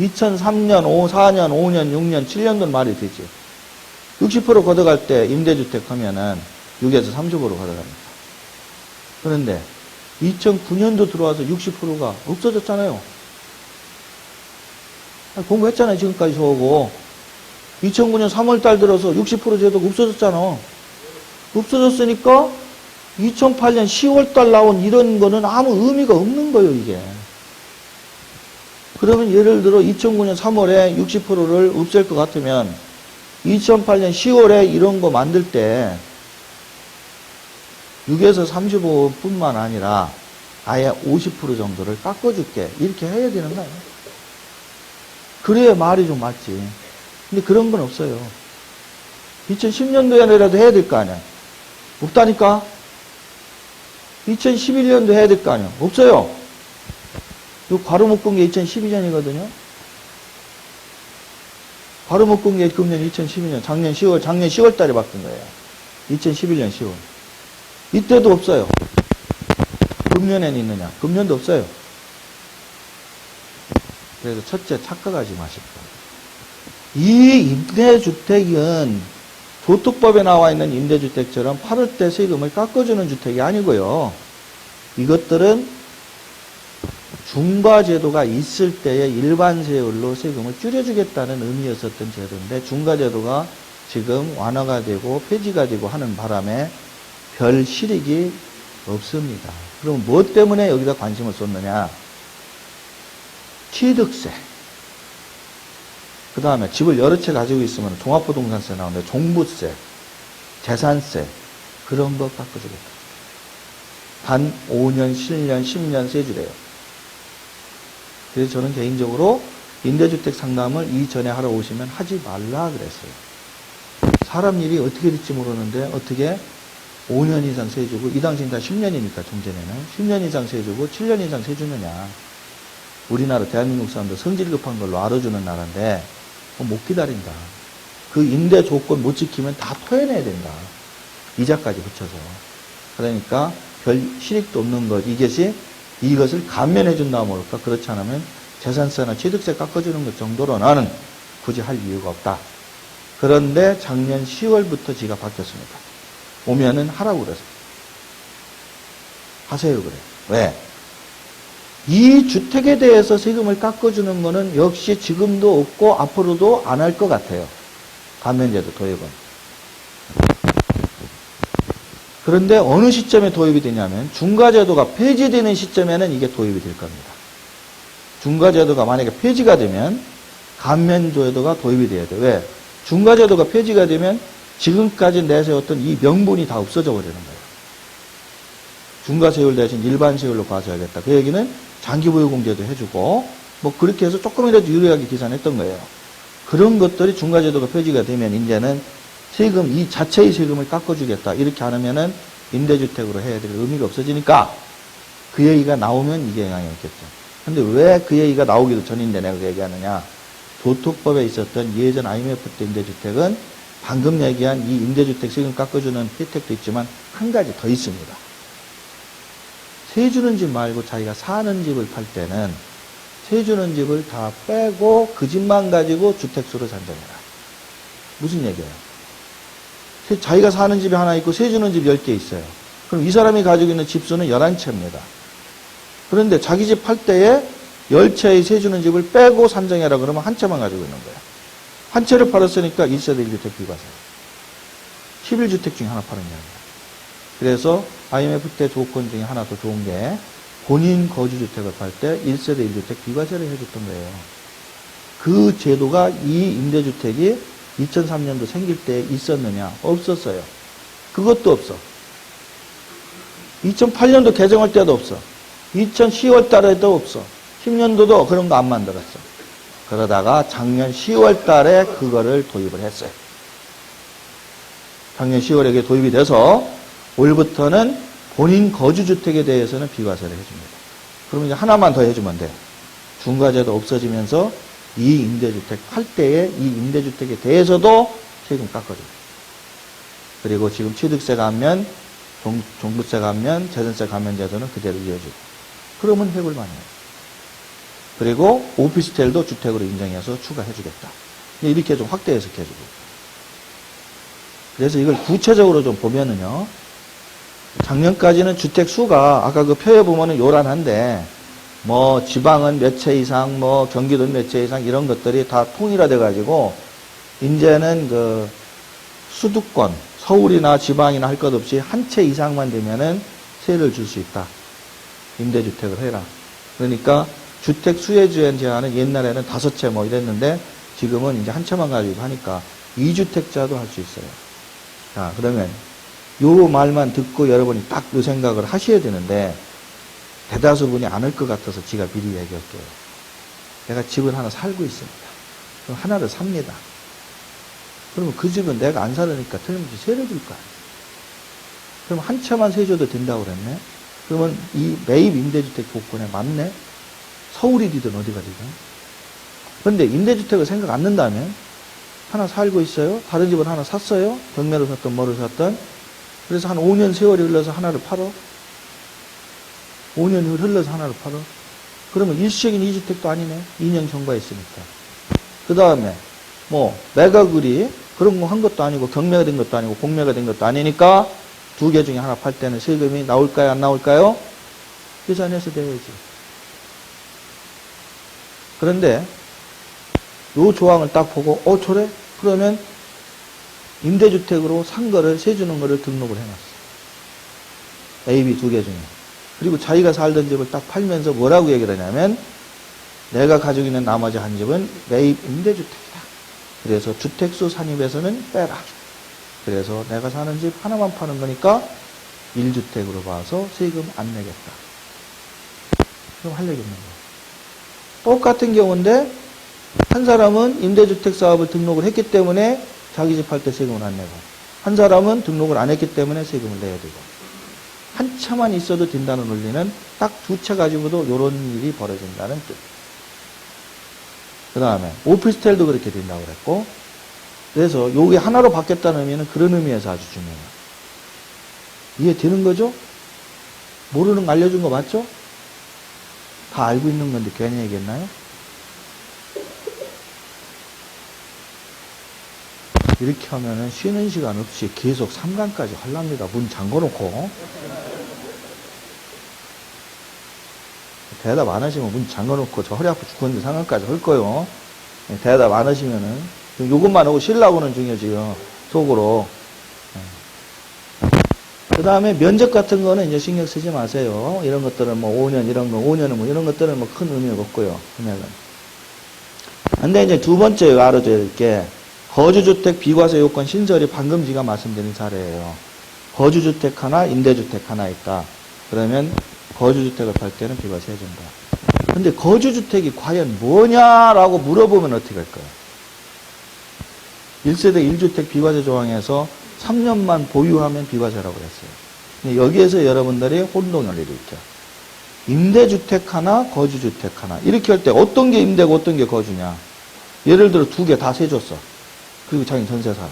2003년, 4년, 5년, 6년, 7년도는 말이 되지. 60% 걷어갈 때 임대주택 하면은 6에서 30% 걷어갑니다. 그런데 2009년도 들어와서 60%가 없어졌잖아요. 공부했잖아요. 지금까지 저하고. 2009년 3월 달 들어서 60% 제도가 없어졌잖아. 없어졌으니까 2008년 10월 달 나온 이런 거는 아무 의미가 없는 거예요, 이게. 그러면 예를 들어 2009년 3월에 60%를 없앨 것 같으면 2008년 10월에 이런 거 만들 때 6에서 35뿐만 아니라 아예 50% 정도를 깎아줄게. 이렇게 해야 되는 거예요. 그래야 말이 좀 맞지. 근데 그런 건 없어요. 2010년도에라도 해야 될 거 아니야. 없다니까? 2011년도 해야 될 거 아니야. 없어요. 요 괄호 묶은 게 2012년이거든요. 괄호 묶은 게 금년 2012년, 작년 10월 달에 바뀐 거예요. 2011년 10월. 이때도 없어요. 금년에는 있느냐? 금년도 없어요. 그래서 첫째, 착각하지 마십시오. 이 임대주택은 도특법에 나와 있는 임대주택처럼 팔을 때 세금을 깎아주는 주택이 아니고요. 이것들은 중과제도가 있을 때의 일반 세율로 세금을 줄여주겠다는 의미였었던 제도인데 중과제도가 지금 완화가 되고 폐지가 되고 하는 바람에 별 실익이 없습니다. 그럼 무엇 때문에 여기다 관심을 쏟느냐? 취득세. 그 다음에 집을 여러 채 가지고 있으면 종합부동산세 나오는데 종부세, 재산세 그런 거 깎아주겠다. 단 5년, 7년, 10년 세주래요. 그래서 저는 개인적으로 임대주택 상담을 이전에 하러 오시면 하지 말라 그랬어요. 사람 일이 어떻게 될지 모르는데 어떻게 5년 이상 세주고 이 당시엔 다 10년이니까 종전에는 10년 이상 세주고 7년 이상 세주느냐. 우리나라 대한민국 사람들 성질 급한 걸로 알아주는 나라인데 못 기다린다. 그 임대 조건 못 지키면 다 토해내야 된다. 이자까지 붙여서. 그러니까 별 실익도 없는 것. 이것을 감면해 준다 모를까. 그렇지 않으면 재산세나 취득세 깎아주는 것 정도로는 굳이 할 이유가 없다. 그런데 작년 10월부터 지가 바뀌었습니다. 오면은 하라고 그래서. 하세요 그래. 왜? 이 주택에 대해서 세금을 깎아주는 거는 역시 지금도 없고 앞으로도 안 할 것 같아요. 감면제도 도입은. 그런데 어느 시점에 도입이 되냐면 중과제도가 폐지되는 시점에는 이게 도입이 될 겁니다. 중과제도가 만약에 폐지가 되면 감면제도가 도입이 돼야 돼요. 왜? 중과제도가 폐지가 되면 지금까지 내세웠던 이 명분이 다 없어져 버리는 거예요. 중과세율 대신 일반 세율로 과세하겠다. 그 얘기는 장기보유공제도 해주고 뭐 그렇게 해서 조금이라도 유리하게 계산했던 거예요. 그런 것들이 중과제도가 폐지가 되면 이제는 세금, 이 자체의 세금을 깎아주겠다. 이렇게 안 하면은 임대주택으로 해야 될 의미가 없어지니까 그 얘기가 나오면 이게 영향이 있겠죠. 근데 왜 그 얘기가 나오기도 전인데 내가 그 얘기하느냐. 도특법에 있었던 예전 IMF 때 임대주택은 방금 얘기한 이 임대주택 세금 깎아주는 혜택도 있지만 한 가지 더 있습니다. 세 주는 집 말고 자기가 사는 집을 팔 때는 세 주는 집을 다 빼고 그 집만 가지고 주택수로 산정해라. 무슨 얘기예요? 자기가 사는 집이 하나 있고 세 주는 집 10개 있어요. 그럼 이 사람이 가지고 있는 집수는 11채입니다. 그런데 자기 집 팔 때에 10채의 세 주는 집을 빼고 산정해라 그러면 한 채만 가지고 있는 거예요. 한 채를 팔았으니까 1세대 1주택 비과세. 11주택 중에 하나 파는 게 아니라. 그래서 IMF 때 조건 중에 하나 더 좋은 게 본인 거주주택을 팔 때 1세대 1주택 비과세를 해줬던 거예요. 그 제도가 이 임대주택이 2003년도 생길 때 있었느냐? 없었어요. 그것도 없어. 2008년도 개정할 때도 없어. 2010월 달에도 없어. 10년도도 그런 거 안 만들었어. 그러다가 작년 10월 달에 그거를 도입을 했어요. 작년 10월에 그게 도입이 돼서 올부터는 본인 거주주택에 대해서는 비과세를 해줍니다. 그러면 이제 하나만 더 해주면 돼. 중과제도 없어지면서 이 임대주택 팔 때에 이 임대주택에 대해서도 세금 깎아줘요. 그리고 지금 취득세 감면, 종부세 감면, 재산세 감면 제도는 그대로 이어지고. 그러면 획을 많이 해요. 그리고 오피스텔도 주택으로 인정해서 추가해주겠다. 이렇게 좀 확대 해석해주고. 그래서 이걸 구체적으로 좀 보면은요. 작년까지는 주택 수가 아까 그 표에 보면은 요란한데 뭐 지방은 몇 채 이상, 뭐 경기도는 몇 채 이상 이런 것들이 다 통일화돼 가지고 이제는 그 수도권, 서울이나 지방이나 할 것 없이 한 채 이상만 되면은 세를 줄 수 있다. 임대주택을 해라. 그러니까 주택 수혜주행 제한은 옛날에는 5채 뭐 이랬는데 지금은 이제 한 채만 가지고 하니까 2주택자도 할 수 있어요. 자, 그러면 요 말만 듣고 여러분이 딱 요 생각을 하셔야 되는데 대다수 분이 안 할 것 같아서 제가 미리 얘기할게요. 내가 집을 하나 살고 있습니다. 그럼 하나를 삽니다. 그러면 그 집은 내가 안 살으니까 틀림없이 세를 줄 거 아니에요. 그럼 한 채만 세 줘도 된다고 그랬네? 그러면 이 매입 임대주택 조건에 맞네? 서울이든 어디가 되든. 그런데 임대주택을 생각 안 는다면 하나 살고 있어요. 다른 집을 하나 샀어요. 경매로 샀든 뭐로 샀든. 그래서 한 5년 세월이 흘러서 하나를 팔어. 5년이 흘러서 하나를 팔어. 그러면 일시적인 이주택도 아니네. 2년 경과했으니까. 그 다음에 뭐 매각을이 그런 거 한 것도 아니고 경매가 된 것도 아니고 공매가 된 것도 아니니까 2개 중에 하나 팔 때는 세금이 나올까요? 안 나올까요? 계산해서 돼야지. 그런데 요 조항을 딱 보고 저래? 그러면 임대주택으로 산 거를 세주는 거를 등록을 해놨어. A, B 2개 중에. 그리고 자기가 살던 집을 딱 팔면서 뭐라고 얘기를 하냐면 내가 가지고 있는 나머지 한 집은 매입 임대주택이다. 그래서 주택수 산입에서는 빼라. 그래서 내가 사는 집 하나만 파는 거니까 1주택으로 봐서 세금 안 내겠다. 그럼 할 얘기 있는 거야. 똑같은 경우인데 한 사람은 임대주택 사업을 등록을 했기 때문에 자기 집 할 때 세금을 안 내고 한 사람은 등록을 안 했기 때문에 세금을 내야 되고 한 채만 있어도 된다는 논리는 딱 2채 가지고도 이런 일이 벌어진다는 뜻. 그 다음에 오피스텔도 그렇게 된다고 그랬고 그래서 요게 하나로 바뀌었다는 의미는 그런 의미에서 아주 중요해요. 이해되는 거죠? 모르는 거 알려준 거 맞죠? 다 알고 있는 건데 괜히 얘기했나요? 이렇게 하면은 쉬는 시간 없이 계속 3강까지 하랍니다. 문 잠궈놓고. 대답 안 하시면 문 잠궈놓고 저 허리 아파 죽겠는데 3강까지 할 거요. 대답 안 하시면은. 요것만 하고 쉬려고는 중요 지금. 속으로. 그 다음에 면적 같은 거는 이제 신경 쓰지 마세요. 이런 것들은 뭐 5년, 이런 거, 5년은 뭐 이런 것들은 뭐 큰 의미가 없고요. 금액은. 근데 이제 두 번째 알아둬야 될 게 거주주택 비과세 요건 신설이 방금 제가 말씀드린 사례예요. 거주주택 하나, 임대주택 하나 있다. 그러면 거주주택을 팔 때는 비과세 해준다. 근데 거주주택이 과연 뭐냐라고 물어보면 어떻게 할까요? 1세대 1주택 비과세 조항에서 3년만 보유하면 비과세라고 그랬어요. 근데 여기에서 여러분들이 혼동을 일으켜. 임대주택 하나, 거주주택 하나. 이렇게 할 때 어떤 게 임대고 어떤 게 거주냐. 예를 들어 2개 다 세줬어. 그리고 자기는 전세 살아.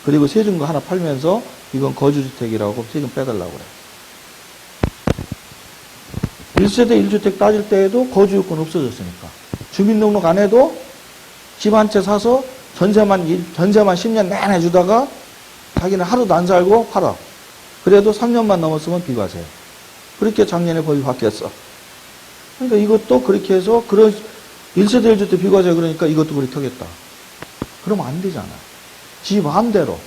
그리고 세준 거 하나 팔면서 이건 거주주택이라고 세금 빼달라고 그래. 1세대 1주택 따질 때에도 거주요건 없어졌으니까. 주민등록 안 해도 집 한 채 사서 전세만 10년 내내 주다가 자기는 하루도 안 살고 팔아. 그래도 3년만 넘었으면 비과세. 그렇게 작년에 법이 바뀌었어. 그러니까 이것도 그렇게 해서 그런 1세대 1주택 비과세 그러니까 이것도 그렇게 하겠다. 그러면 안 되잖아. 지 마음대로.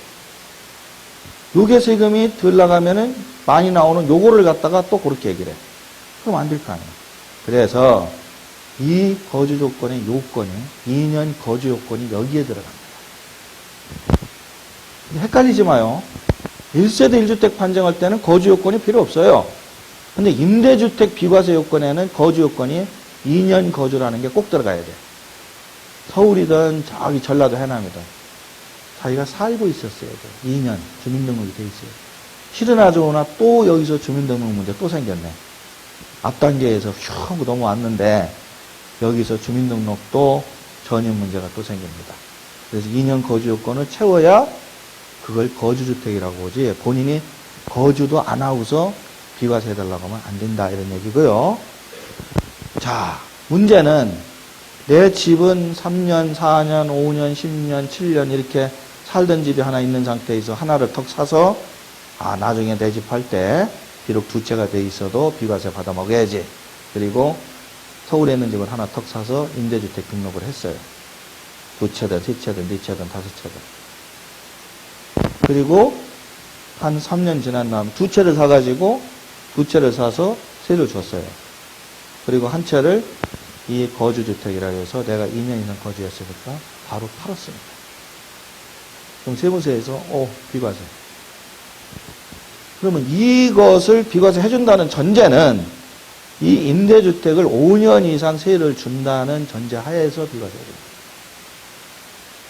요게 세금이 덜 나가면은 많이 나오는 요거를 갖다가 또 그렇게 얘기를 해. 그럼 안 될 거 아니에요. 그래서 이 거주 조건의 요건이 2년 거주 요건이 여기에 들어갑니다. 헷갈리지 마요. 1세대 1주택 판정할 때는 거주 요건이 필요 없어요. 근데 임대주택 비과세 요건에는 거주 요건이 2년 거주라는 게 꼭 들어가야 돼. 서울이든 저기 전라도 해남이든 자기가 살고 있었어야 돼. 2년 주민등록이 돼 있어요. 실으나 좋으나 또 여기서 주민등록 문제 또 생겼네. 앞 단계에서 슉 하고 넘어왔는데 여기서 주민등록도 전입 문제가 또 생깁니다. 그래서 2년 거주 요건을 채워야 그걸 거주주택이라고 보지 본인이 거주도 안 하고서 비과세 해달라고 하면 안 된다 이런 얘기고요. 자, 문제는 내 집은 3년, 4년, 5년, 10년, 7년 이렇게 살던 집이 하나 있는 상태에서 하나를 턱 사서 나중에 내 집 할 때 비록 2채가 돼 있어도 비과세 받아 먹어야지 그리고 서울에 있는 집을 하나 턱 사서 임대주택 등록을 했어요. 2채든, 3채든, 4채든, 5채든. 그리고 한 3년 지난 다음 2채를 사가지고 2채를 사서 세를 줬어요. 그리고 한 채를 이 거주주택이라 해서 내가 2년 이상 거주했으니까 바로 팔았습니다. 그럼 세무서에서 비과세. 그러면 이것을 비과세 해준다는 전제는 이 임대주택을 5년 이상 세를 준다는 전제 하에서 비과세 해줍니다.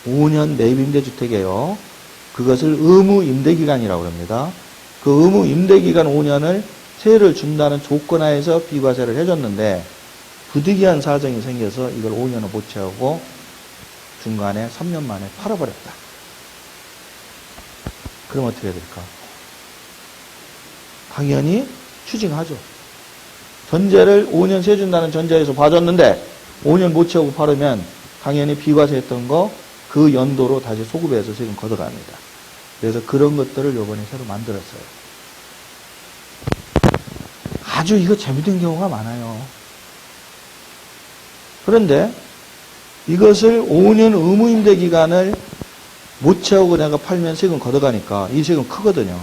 5년 매입 임대주택이에요. 그것을 의무 임대기간이라고 합니다. 그 의무 임대기간 5년을 세를 준다는 조건 하에서 비과세를 해줬는데 부득이한 사정이 생겨서 이걸 5년을 못 채우고 중간에 3년 만에 팔아버렸다. 그럼 어떻게 될까? 당연히 추징하죠. 전제를 5년 세 준다는 전제에서 봐줬는데 5년 못 채우고 팔으면 당연히 비과세했던 거 그 연도로 다시 소급해서 세금 걷어갑니다. 그래서 그런 것들을 요번에 새로 만들었어요. 아주 이거 재밌는 경우가 많아요. 그런데 이것을 5년 의무임대 기간을 못 채우고 내가 팔면 세금 걷어가니까 이 세금 크거든요.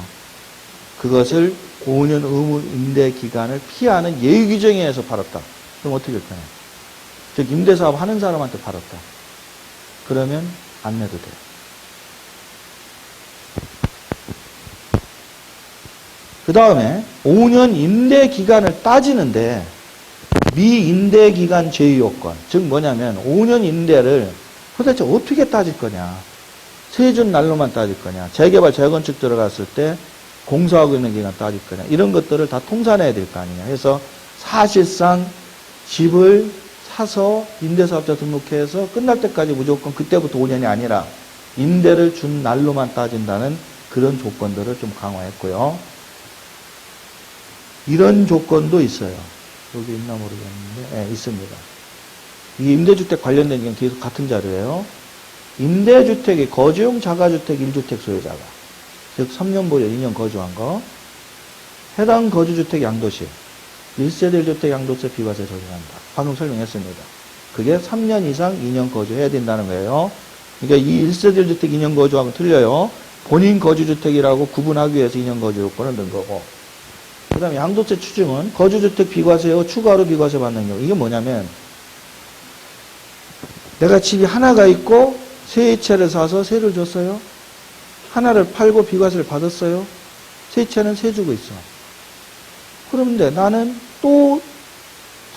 그것을 5년 의무임대 기간을 피하는 예외 규정에 의해서 팔았다. 그럼 어떻게 될까요? 즉 임대사업 하는 사람한테 팔았다. 그러면 안 내도 돼요. 그 다음에 5년 임대 기간을 따지는데 미임대 기간 제외 요건, 즉 뭐냐면 5년 임대를 도대체 어떻게 따질 거냐, 세준 날로만 따질 거냐, 재개발 재건축 들어갔을 때 공사하고 있는 기간 따질 거냐, 이런 것들을 다 통산해야 될 거 아니냐 해서 사실상 집을 사서 임대사업자 등록해서 끝날 때까지 무조건 그때부터 5년이 아니라 임대를 준 날로만 따진다는 그런 조건들을 좀 강화했고요. 이런 조건도 있어요. 여기 있나 모르겠는데, 네, 있습니다. 이 임대주택 관련된 건 계속 같은 자료예요. 임대주택의 거주용 자가주택 1주택 소유자가, 즉 3년 보유 2년 거주한 거, 해당 거주주택 양도시 1세대 1주택 양도세 비과세 적용한다. 방금 설명했습니다. 그게 3년 이상 2년 거주해야 된다는 거예요. 그러니까 이 1세대 1주택 2년 거주하고 틀려요. 본인 거주주택이라고 구분하기 위해서 2년 거주 요건을 넣은 거고, 그 다음에 양도세 추징은 거주주택 비과세요, 추가로 비과세 받는 경우. 이게 뭐냐면 내가 집이 하나가 있고 세 채를 사서 세를 줬어요. 하나를 팔고 비과세를 받았어요. 세 채는 세 주고 있어. 그런데 나는 또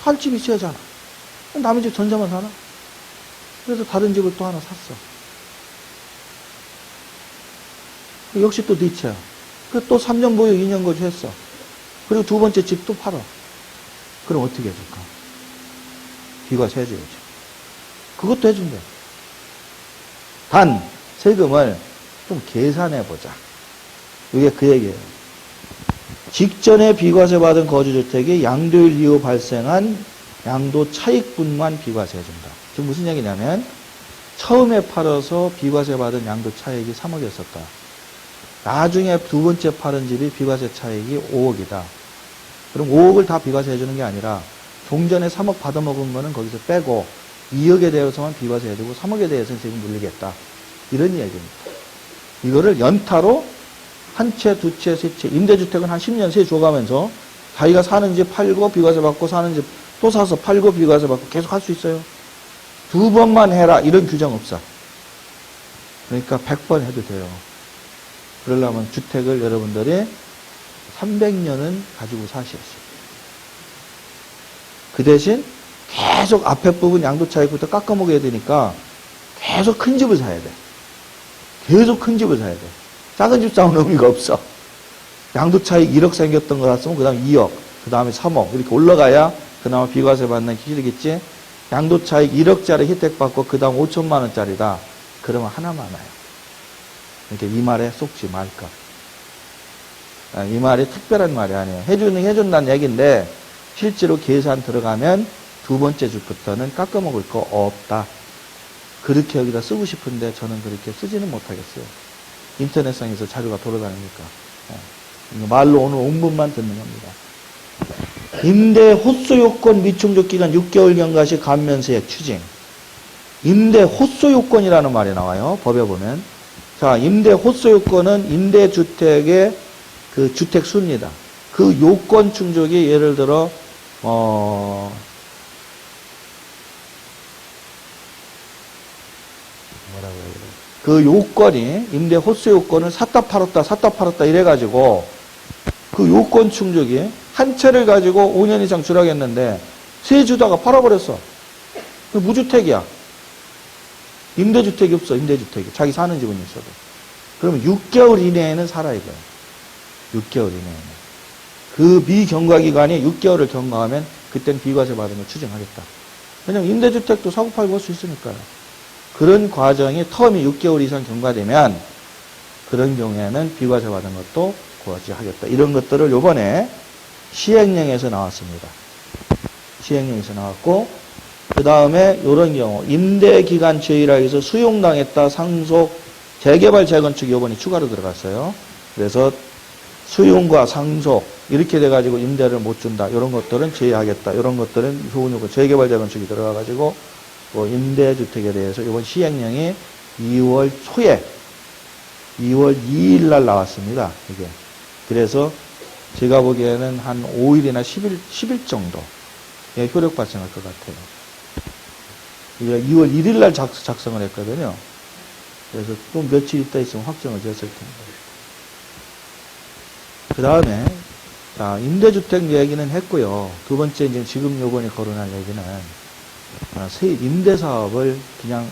살 집이 있어야잖아. 남의 집 전세만 사나? 그래서 다른 집을 또 하나 샀어. 역시 또 네 채야. 또 3년 보유 2년 거주했어. 그리고 두 번째 집 또 팔아. 그럼 어떻게 해줄까? 비과세 해줘야지. 그것도 해준대. 단, 세금을 좀 계산해보자. 이게 그 얘기예요. 직전에 비과세 받은 거주주택이 양도일 이후 발생한 양도 차익분만 비과세 해준다. 지금 무슨 얘기냐면, 처음에 팔아서 비과세 받은 양도 차익이 3억이었었다. 나중에 두 번째 팔은 집이 비과세 차익이 5억이다. 그럼 5억을 다 비과세 해주는 게 아니라 종전에 3억 받아먹은 거는 거기서 빼고 2억에 대해서만 비과세 해주고 3억에 대해서는 세금 물리겠다. 이런 얘기입니다. 이거를 연타로 한 채, 두 채, 세 채, 임대주택은 한 10년 세 줘가면서 자기가 사는 집 팔고 비과세 받고 사는 집 또 사서 팔고 비과세 받고 계속 할 수 있어요. 두 번만 해라. 이런 규정 없어. 그러니까 100번 해도 돼요. 그러려면 주택을 여러분들이 300년은 가지고 사셔야죠. 그 대신 계속 앞에 부분 양도차익부터 깎아먹어야 되니까 계속 큰 집을 사야 돼. 계속 큰 집을 사야 돼. 작은 집 사면 의미가 없어. 양도차익 1억 생겼던 거 같으면 그 다음에 2억, 그 다음에 3억 이렇게 올라가야 그나마 비과세 받는 길이겠지. 양도차익 1억짜리 혜택 받고 그 다음 5천만 원짜리다. 그러면 하나만 와요. 이렇게 이 말에 속지 말까. 이 말이 특별한 말이 아니에요. 해준다는 얘기인데 실제로 계산 들어가면 두 번째 주부터는 깎아먹을 거 없다. 그렇게 여기다 쓰고 싶은데 저는 그렇게 쓰지는 못하겠어요. 인터넷상에서 자료가 돌아다니니까. 말로 오늘 온문만 듣는 겁니다. 임대 호소 요건 미충족 기간 6개월 경과 시 감면세액 추징. 임대 호소 요건이라는 말이 나와요. 법에 보면. 자, 임대 호소 요건은 임대주택의 그 주택 수입니다. 그 요건 충족이 예를 들어 뭐라고 해야 되나? 그 요건이 임대 호소 요건을 샀다 팔았다 이래가지고 그 요건 충족이 한 채를 가지고 5년 이상 주라겠는데 세 주다가 팔아버렸어. 무주택이야. 임대주택이 없어. 임대주택이. 자기 사는 집은 있어도. 그러면 6개월 이내에는 살아 이거야. 6개월 이내에는. 그 미경과기간이 6개월을 경과하면 그때는 비과세 받으면 추징하겠다. 왜냐면 임대주택도 사고 팔고 할 수 있으니까요. 그런 과정이 텀이 6개월 이상 경과되면 그런 경우에는 비과세 받은 것도 고지하겠다. 이런 것들을 요번에 시행령에서 나왔습니다. 시행령에서 나왔고 그 다음에 이런 경우 임대기간 제의라 해서 수용당했다 상속 재개발 재건축이 요번에 추가로 들어갔어요. 그래서 수용과 상속 이렇게 돼가지고 임대를 못 준다. 이런 것들은 제외하겠다. 이런 것들은 효은요건 재개발 재건축이 들어가가지고 뭐 임대주택에 대해서 이번 시행령이 2월 초에 2월 2일 날 나왔습니다. 이게. 그래서 제가 보기에는 한 5일이나 10일 정도의 효력 발생할 것 같아요. 이게 2월 1일 날 작성을 했거든요. 그래서 또 며칠 있다 있으면 확정을 지었을 텐데. 그 다음에, 자, 임대주택 얘기는 했고요. 두 번째, 이제 지금 요번에 거론할 얘기는, 임대사업을 그냥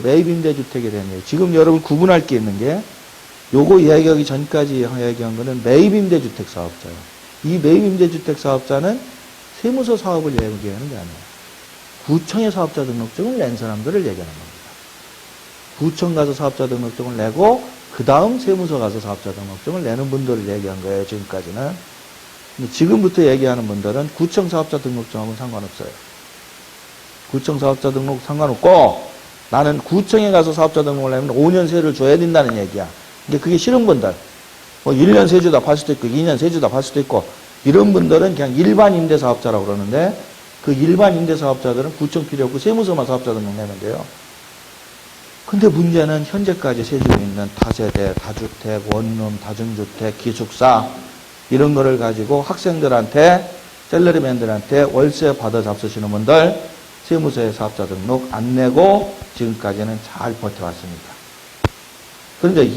매입 임대주택에 대한 얘기. 지금 여러분 구분할 게 있는 게, 요거 이야기하기 전까지 이야기한 거는 매입 임대주택 사업자예요. 이 매입 임대주택 사업자는 세무서 사업을 얘기하는 게 아니에요. 구청의 사업자 등록증을 낸 사람들을 얘기하는 겁니다. 구청 가서 사업자 등록증을 내고 그 다음 세무서 가서 사업자 등록증을 내는 분들을 얘기한 거예요. 지금까지는. 근데 지금부터 얘기하는 분들은 구청 사업자 등록증하고는 상관없어요. 구청 사업자 등록 상관없고 나는 구청에 가서 사업자 등록을 내면 5년 세를 줘야 된다는 얘기야. 근데 그게 싫은 분들, 뭐 1년 세주다 팔 수도 있고 2년 세주다 팔 수도 있고 이런 분들은 그냥 일반 임대사업자라고 그러는데 그 일반 임대사업자들은 구청 필요 없고 세무서만 사업자 등록 내면 돼요. 근데 문제는 현재까지 세주고 있는 다세대, 다주택, 원룸, 다중주택, 기숙사 이런 거를 가지고 학생들한테 셀러리맨들한테 월세 받아 잡수시는 분들 세무서에 사업자 등록 안 내고 지금까지는 잘 버텨왔습니다. 그런데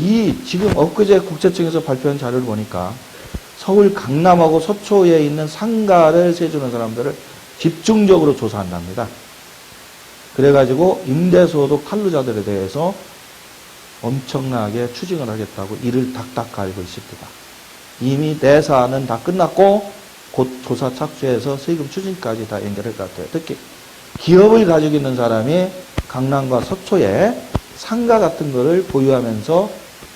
지금 엊그제 국세청에서 발표한 자료를 보니까 서울 강남하고 서초에 있는 상가를 세주는 사람들을 집중적으로 조사한답니다. 그래가지고 임대소득 탈루자들에 대해서 엄청나게 추징을 하겠다고 이를 닥닥 갈고 있습니다. 이미 내사는 다 끝났고 곧 조사 착수해서 세금 추징까지 다 연결할 것 같아요. 특히 기업을 가지고 있는 사람이 강남과 서초에 상가 같은 거를 보유하면서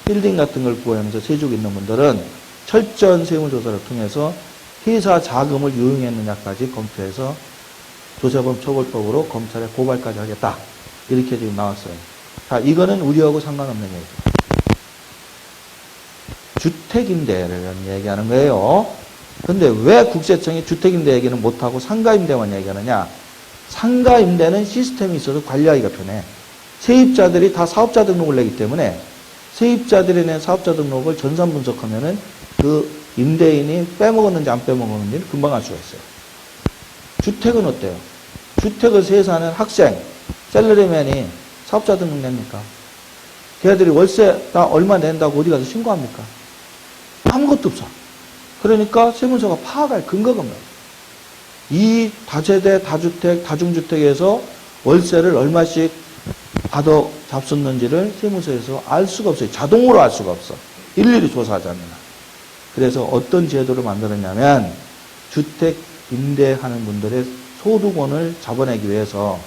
빌딩 같은 걸 보유하면서 세주고 있는 분들은 철저한 세무조사를 통해서 회사 자금을 유용했느냐까지 검토해서 조세범 처벌법으로 검찰에 고발까지 하겠다. 이렇게 지금 나왔어요. 자, 이거는 우리하고 상관없는 얘기죠. 주택임대를 얘기하는 거예요. 근데 왜 국세청이 주택임대 얘기는 못하고 상가임대만 얘기하느냐? 상가임대는 시스템이 있어서 관리하기가 편해. 세입자들이 다 사업자 등록을 내기 때문에 세입자들이 낸 사업자 등록을 전산 분석하면은 그 임대인이 빼먹었는지 안 빼먹었는지를 금방 알 수가 있어요. 주택은 어때요? 주택을 세사는 학생, 셀러리맨이 사업자 등록 냅니까? 걔들이 월세 나 얼마 낸다고 어디 가서 신고합니까? 아무것도 없어. 그러니까 세무서가 파악할 근거가 없는 거예요. 이 다세대, 다주택, 다중주택에서 월세를 얼마씩 받아 잡섰는지를 세무서에서 알 수가 없어요. 자동으로 알 수가 없어. 일일이 조사하지 않는 한. 그래서 어떤 제도를 만들었냐면 주택 임대하는 분들의 소득원을 잡아내기 위해서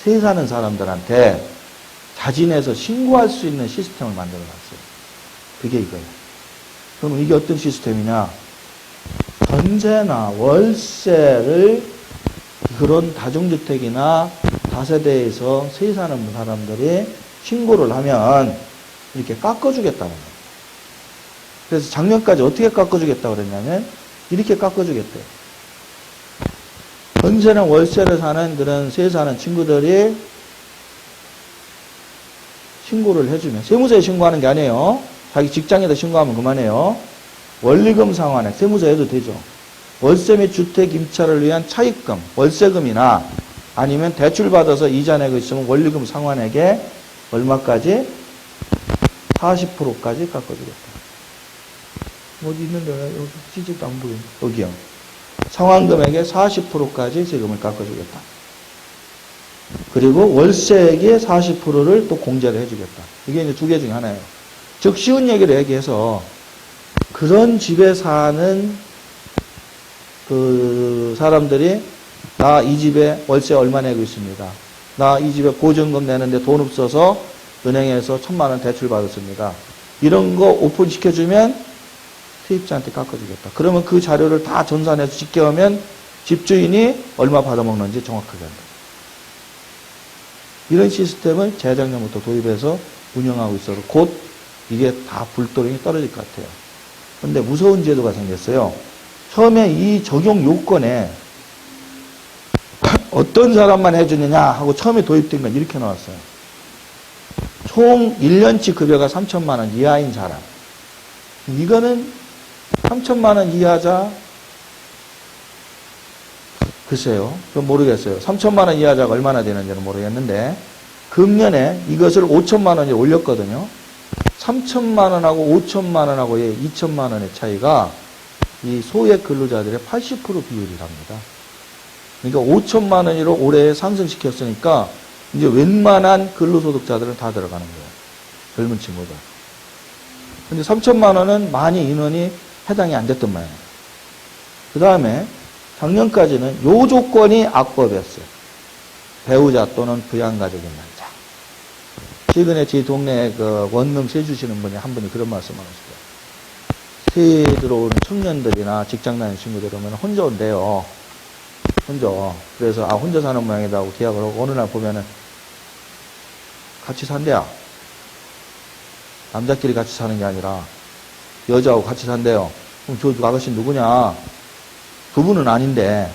세 사는 사람들한테 자진해서 신고할 수 있는 시스템을 만들어놨어요. 그게 이거예요. 그럼 이게 어떤 시스템이냐? 전세나 월세를 그런 다중주택이나 다세대에서 세 사는 사람들이 신고를 하면 이렇게 깎아주겠다는 거예요. 그래서 작년까지 어떻게 깎아주겠다고 그랬냐면 이렇게 깎아주겠대요. 전세는 월세를 사는 그런 세 사는 친구들이 신고를 해주면, 세무서에 신고하는 게 아니에요. 자기 직장에다 신고하면 그만해요. 원리금 상환액, 세무서에 해도 되죠. 월세 및 주택 임차를 위한 차입금, 월세금이나 아니면 대출받아서 이자 내고 있으면 원리금 상환액에 얼마까지? 40%까지 깎아주겠다. 어디 있는데 여기 찌질도 안 보여. 여기요. 상환금액의 40%까지 세금을 깎아주겠다. 그리고 월세액의 40%를 또 공제를 해주겠다. 이게 이제 두 개 중에 하나예요. 즉 쉬운 얘기를 얘기해서 그런 집에 사는 그 사람들이 나 이 집에 월세 얼마 내고 있습니다. 나 이 집에 보증금 내는데 돈 없어서 은행에서 1,000만 원 대출 받았습니다. 이런 거 오픈시켜주면 세입자한테 깎아주겠다. 그러면 그 자료를 다 전산해서 집계하면 집주인이 얼마 받아먹는지 정확하게 한다. 이런 시스템을 재작년부터 도입해서 운영하고 있어서 곧 이게 다 불도령이 떨어질 것 같아요. 그런데 무서운 제도가 생겼어요. 처음에 이 적용 요건에 어떤 사람만 해주느냐 하고 처음에 도입된 건 이렇게 나왔어요. 총 1년치 급여가 3천만 원 이하인 사람. 이거는 3천만 원 이하자, 글쎄요. 그건 모르겠어요. 3천만 원 이하자가 얼마나 되는지는 모르겠는데, 금년에 이것을 5천만 원에 올렸거든요. 3천만 원하고 5천만 원하고의 2천만 원의 차이가 이 소액 근로자들의 80% 비율이랍니다. 그러니까 5천만 원으로 올해 상승시켰으니까 이제 웬만한 근로소득자들은 다 들어가는 거예요. 젊은 친구들. 근데 3천만 원은 많이 인원이 해당이 안 됐던 모양이에요. 그 다음에 작년까지는 요 조건이 악법이었어요. 배우자 또는 부양가족인 남자. 최근에 제 동네에 그 원룸 세 주시는 분이 한 분이 그런 말씀 하셨어요. 세 들어오는 청년들이나 직장 다니는 친구들 오면 혼자 온대요. 혼자. 그래서 혼자 사는 모양이다 하고 계약을 하고 어느 날 보면은 같이 산대요. 남자끼리 같이 사는 게 아니라 여자하고 같이 산대요. 그럼 저 아가씨 누구냐? 그분은 아닌데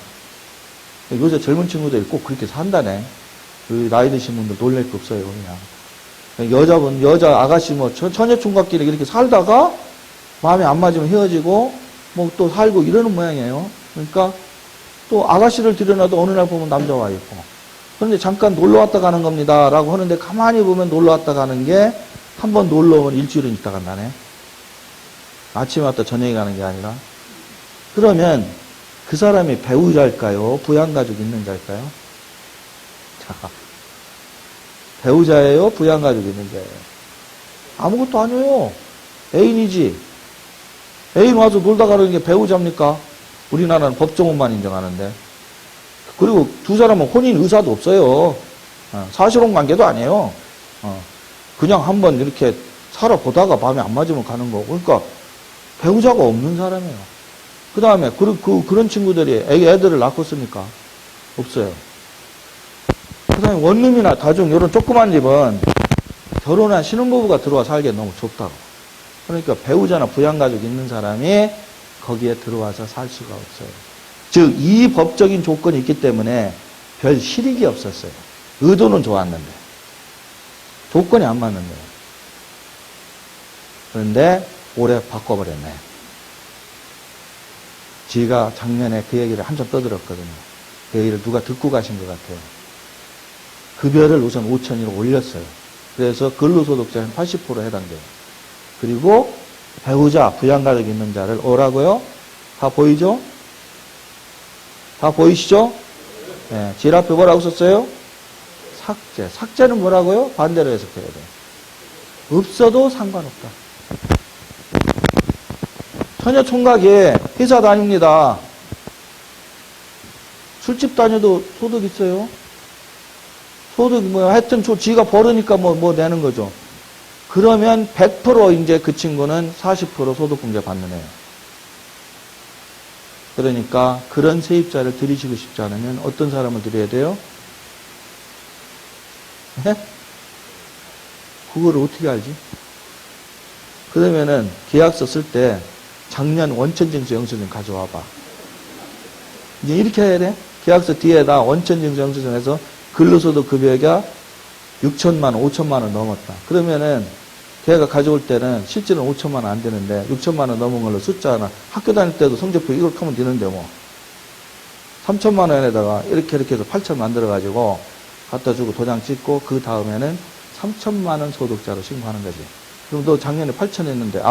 요새 젊은 친구들이 꼭 그렇게 산다네. 그 나이 드신 분들 놀랄 거 없어요. 그냥 여자분, 여자 아가씨 뭐 처녀총각끼리 이렇게 살다가 마음에 안 맞으면 헤어지고 뭐 또 살고 이러는 모양이에요. 그러니까 또 아가씨를 들여놔도 어느 날 보면 남자와 있고. 그런데 잠깐 놀러 왔다 가는 겁니다. 라고 하는데 가만히 보면 놀러 왔다 가는 게 한 번 놀러 오면 일주일은 있다 간다네. 아침에 왔다 저녁에 가는 게 아니라. 그러면 그 사람이 배우자일까요? 부양가족 있는 자일까요? 자, 배우자예요? 부양가족 있는 자예요? 아무것도 아니에요. 애인이지. 애인 와서 놀다 가는 게 배우자입니까? 우리나라는 법정혼만 인정하는데. 그리고 두 사람은 혼인 의사도 없어요. 사실혼 관계도 아니에요. 그냥 한번 이렇게 살아보다가 마음에 안 맞으면 가는 거고. 그러니까 배우자가 없는 사람이에요. 그 다음에 그런 친구들이 애들을 낳겠습니까? 없어요. 그 다음에 원룸이나 다중 이런 조그만 집은 결혼한 신혼부부가 들어와 살기에 너무 좁다고. 그러니까 배우자나 부양가족 있는 사람이 거기에 들어와서 살 수가 없어요. 즉 이 법적인 조건이 있기 때문에 별 실익이 없었어요. 의도는 좋았는데 조건이 안 맞는데. 그런데 올해 바꿔버렸네. 지가 작년에 그 얘기를 한참 떠들었거든요. 그 얘기를 누가 듣고 가신 것 같아요. 급여를 우선 5,000으로 올렸어요. 그래서 근로소득자 한 80% 해당돼요. 그리고 배우자, 부양가족 있는 자를 뭐라고요? 다 보이죠? 다 보이시죠? 네, 질 앞에 뭐라고 썼어요? 삭제. 삭제는 뭐라고요? 반대로 해석해야 돼요. 없어도 상관없다. 처녀총각이 회사 다닙니다. 술집 다녀도 소득 있어요? 소득 하여튼 지가 벌으니까 뭐 내는 거죠. 그러면 100% 이제 그 친구는 40% 소득공제 받는 애예요. 그러니까 그런 세입자를 들이시고 싶지 않으면 어떤 사람을 들여야 돼요? 네? 그거를 어떻게 알지? 그러면은 계약서 쓸 때 작년 원천징수 영수증 가져와 봐. 이제 이렇게 해야 돼? 계약서 뒤에다 원천징수 영수증에서 근로소득 급여가 6천만 원, 5천만 원 넘었다. 그러면은 걔가 가져올 때는 실제로는 5천만 원 안 되는데 6천만 원 넘은 걸로 숫자 하나 학교 다닐 때도 성적표 이렇게 하면 되는데 뭐 3천만 원에다가 이렇게 해서 8천 만들어가지고 갖다 주고 도장 찍고 그 다음에는 3천만 원 소득자로 신고하는 거지. 그럼 너 작년에 8천 했는데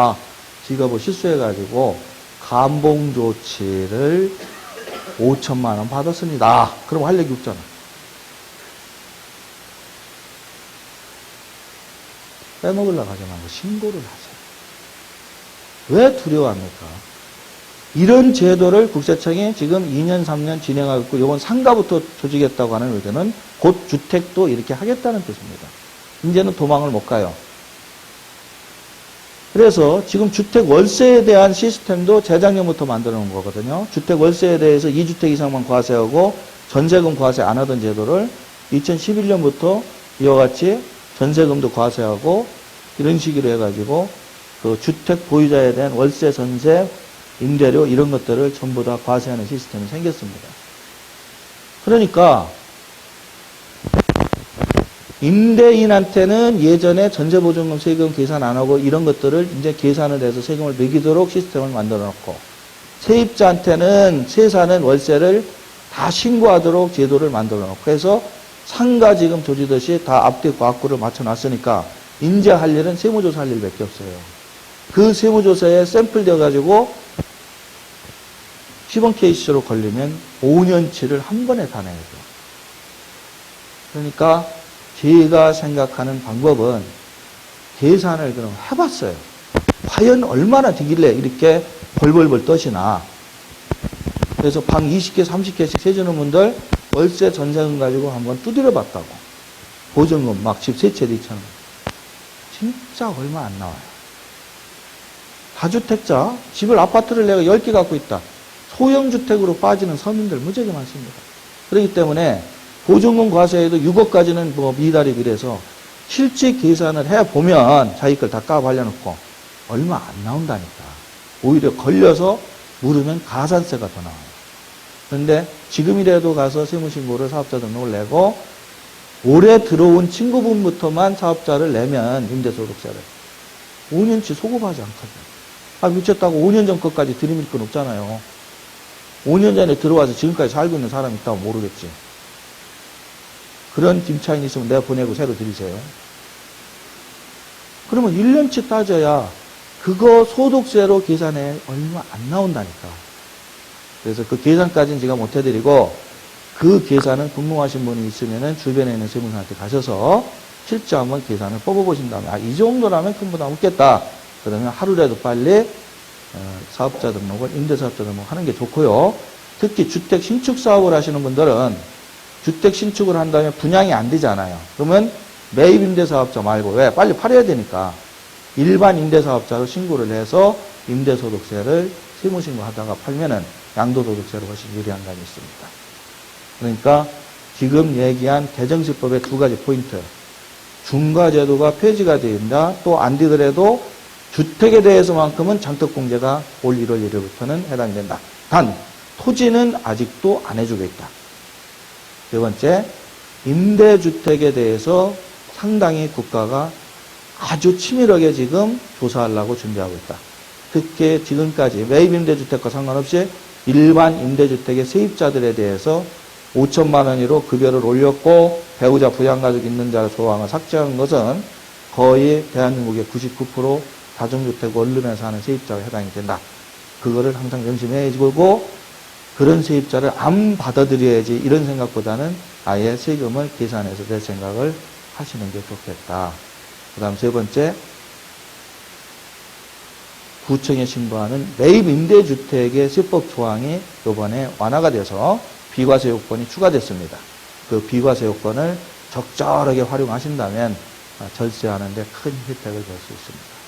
지가 뭐 실수해가지고 감봉조치를 5천만 원 받았습니다. 그럼 할 얘기 없잖아. 빼먹으려고 하지 말고 신고를 하세요. 왜 두려워합니까? 이런 제도를 국세청이 지금 2년, 3년 진행하고 있고, 이건 상가부터 조직했다고 하는 의견은 곧 주택도 이렇게 하겠다는 뜻입니다. 이제는 도망을 못 가요. 그래서 지금 주택 월세에 대한 시스템도 재작년부터 만들어 놓은 거거든요. 주택 월세에 대해서 2주택 이상만 과세하고 전세금 과세 안 하던 제도를 2011년부터 이와 같이 전세금도 과세하고 이런 식으로 해가지고 그 주택 보유자에 대한 월세, 전세, 임대료 이런 것들을 전부 다 과세하는 시스템이 생겼습니다. 그러니까 임대인한테는 예전에 전세보증금 세금 계산 안 하고 이런 것들을 이제 계산을 해서 세금을 매기도록 시스템을 만들어 놓고 세입자한테는 세사는 월세를 다 신고하도록 제도를 만들어 놓고 해서 상가 지금 조지듯이 다 앞뒤 곽구를 맞춰 놨으니까 이제 할 일은 세무조사 할 일밖에 없어요. 그 세무조사에 샘플 되어가지고 시범 케이스로 걸리면 5년치를 한 번에 다 내야 돼요. 그러니까 제가 생각하는 방법은 계산을 그럼 해봤어요. 과연 얼마나 되길래 이렇게 벌벌벌 떠시나. 그래서 방 20개, 30개씩 세주는 분들 월세 전세금 가지고 한번 두드려 봤다고. 보증금 막 집 세 채, 2천 원. 진짜 얼마 안 나와요. 다주택자, 집을 아파트를 내가 10개 갖고 있다. 소형주택으로 빠지는 서민들 무지하게 많습니다. 그렇기 때문에 보증금 과세에도 6억까지는 뭐 미달이고 이래서 실제 계산을 해보면 자기 걸 다 까발려놓고 얼마 안 나온다니까. 오히려 걸려서 물으면 가산세가 더 나와요. 그런데 지금이라도 가서 세무신고를 사업자 등록을 내고 올해 들어온 친구분부터만 사업자를 내면 임대소득세를 5년치 소급하지 않거든요. 미쳤다고 5년 전 것까지 들이밀 건 없잖아요. 5년 전에 들어와서 지금까지 살고 있는 사람이 있다고 모르겠지. 그런 임차인 있으면 내가 보내고 새로 들이세요. 그러면 1년치 따져야 그거 소득세로 계산해 얼마 안 나온다니까. 그래서 그 계산까지는 제가 못 해드리고 그 계산은 궁금하신 분이 있으면은 주변에 있는 세무사한테 가셔서 실제 한번 계산을 뽑아보신 다음에 이 정도라면 큰 부담 없겠다. 그러면 하루라도 빨리 사업자 등록을 임대사업자 등록하는 게 좋고요. 특히 주택 신축 사업을 하시는 분들은 주택 신축을 한다면 분양이 안 되잖아요. 그러면 매입 임대사업자 말고 왜? 빨리 팔아야 되니까 일반 임대사업자로 신고를 해서 임대소득세를 세무신고하다가 팔면은 양도소득세로 훨씬 유리한 감이 있습니다. 그러니까 지금 얘기한 개정시법의 두 가지 포인트. 중과제도가 폐지가 된다. 또 안 되더라도 주택에 대해서만큼은 장특공제가 올 1월 1일부터는 해당이 된다. 단 토지는 아직도 안 해주고 있다. 네 번째, 임대주택에 대해서 상당히 국가가 아주 치밀하게 지금 조사하려고 준비하고 있다. 특히 지금까지 매입 임대주택과 상관없이 일반 임대주택의 세입자들에 대해서 5천만 원으로 급여를 올렸고 배우자 부양가족 있는 자를 조항을 삭제한 것은 거의 대한민국의 99% 다중주택 원룸에 사는 세입자가 해당이 된다. 그거를 항상 명심해야 되고 그런 세입자를 안 받아들여야지 이런 생각보다는 아예 세금을 계산해서 낼 생각을 하시는 게 좋겠다. 그 다음 세 번째, 구청에 신고하는 매입 임대주택의 세법 조항이 이번에 완화가 돼서 비과세 요건이 추가됐습니다. 그 비과세 요건을 적절하게 활용하신다면 절세하는 데 큰 혜택을 볼 수 있습니다.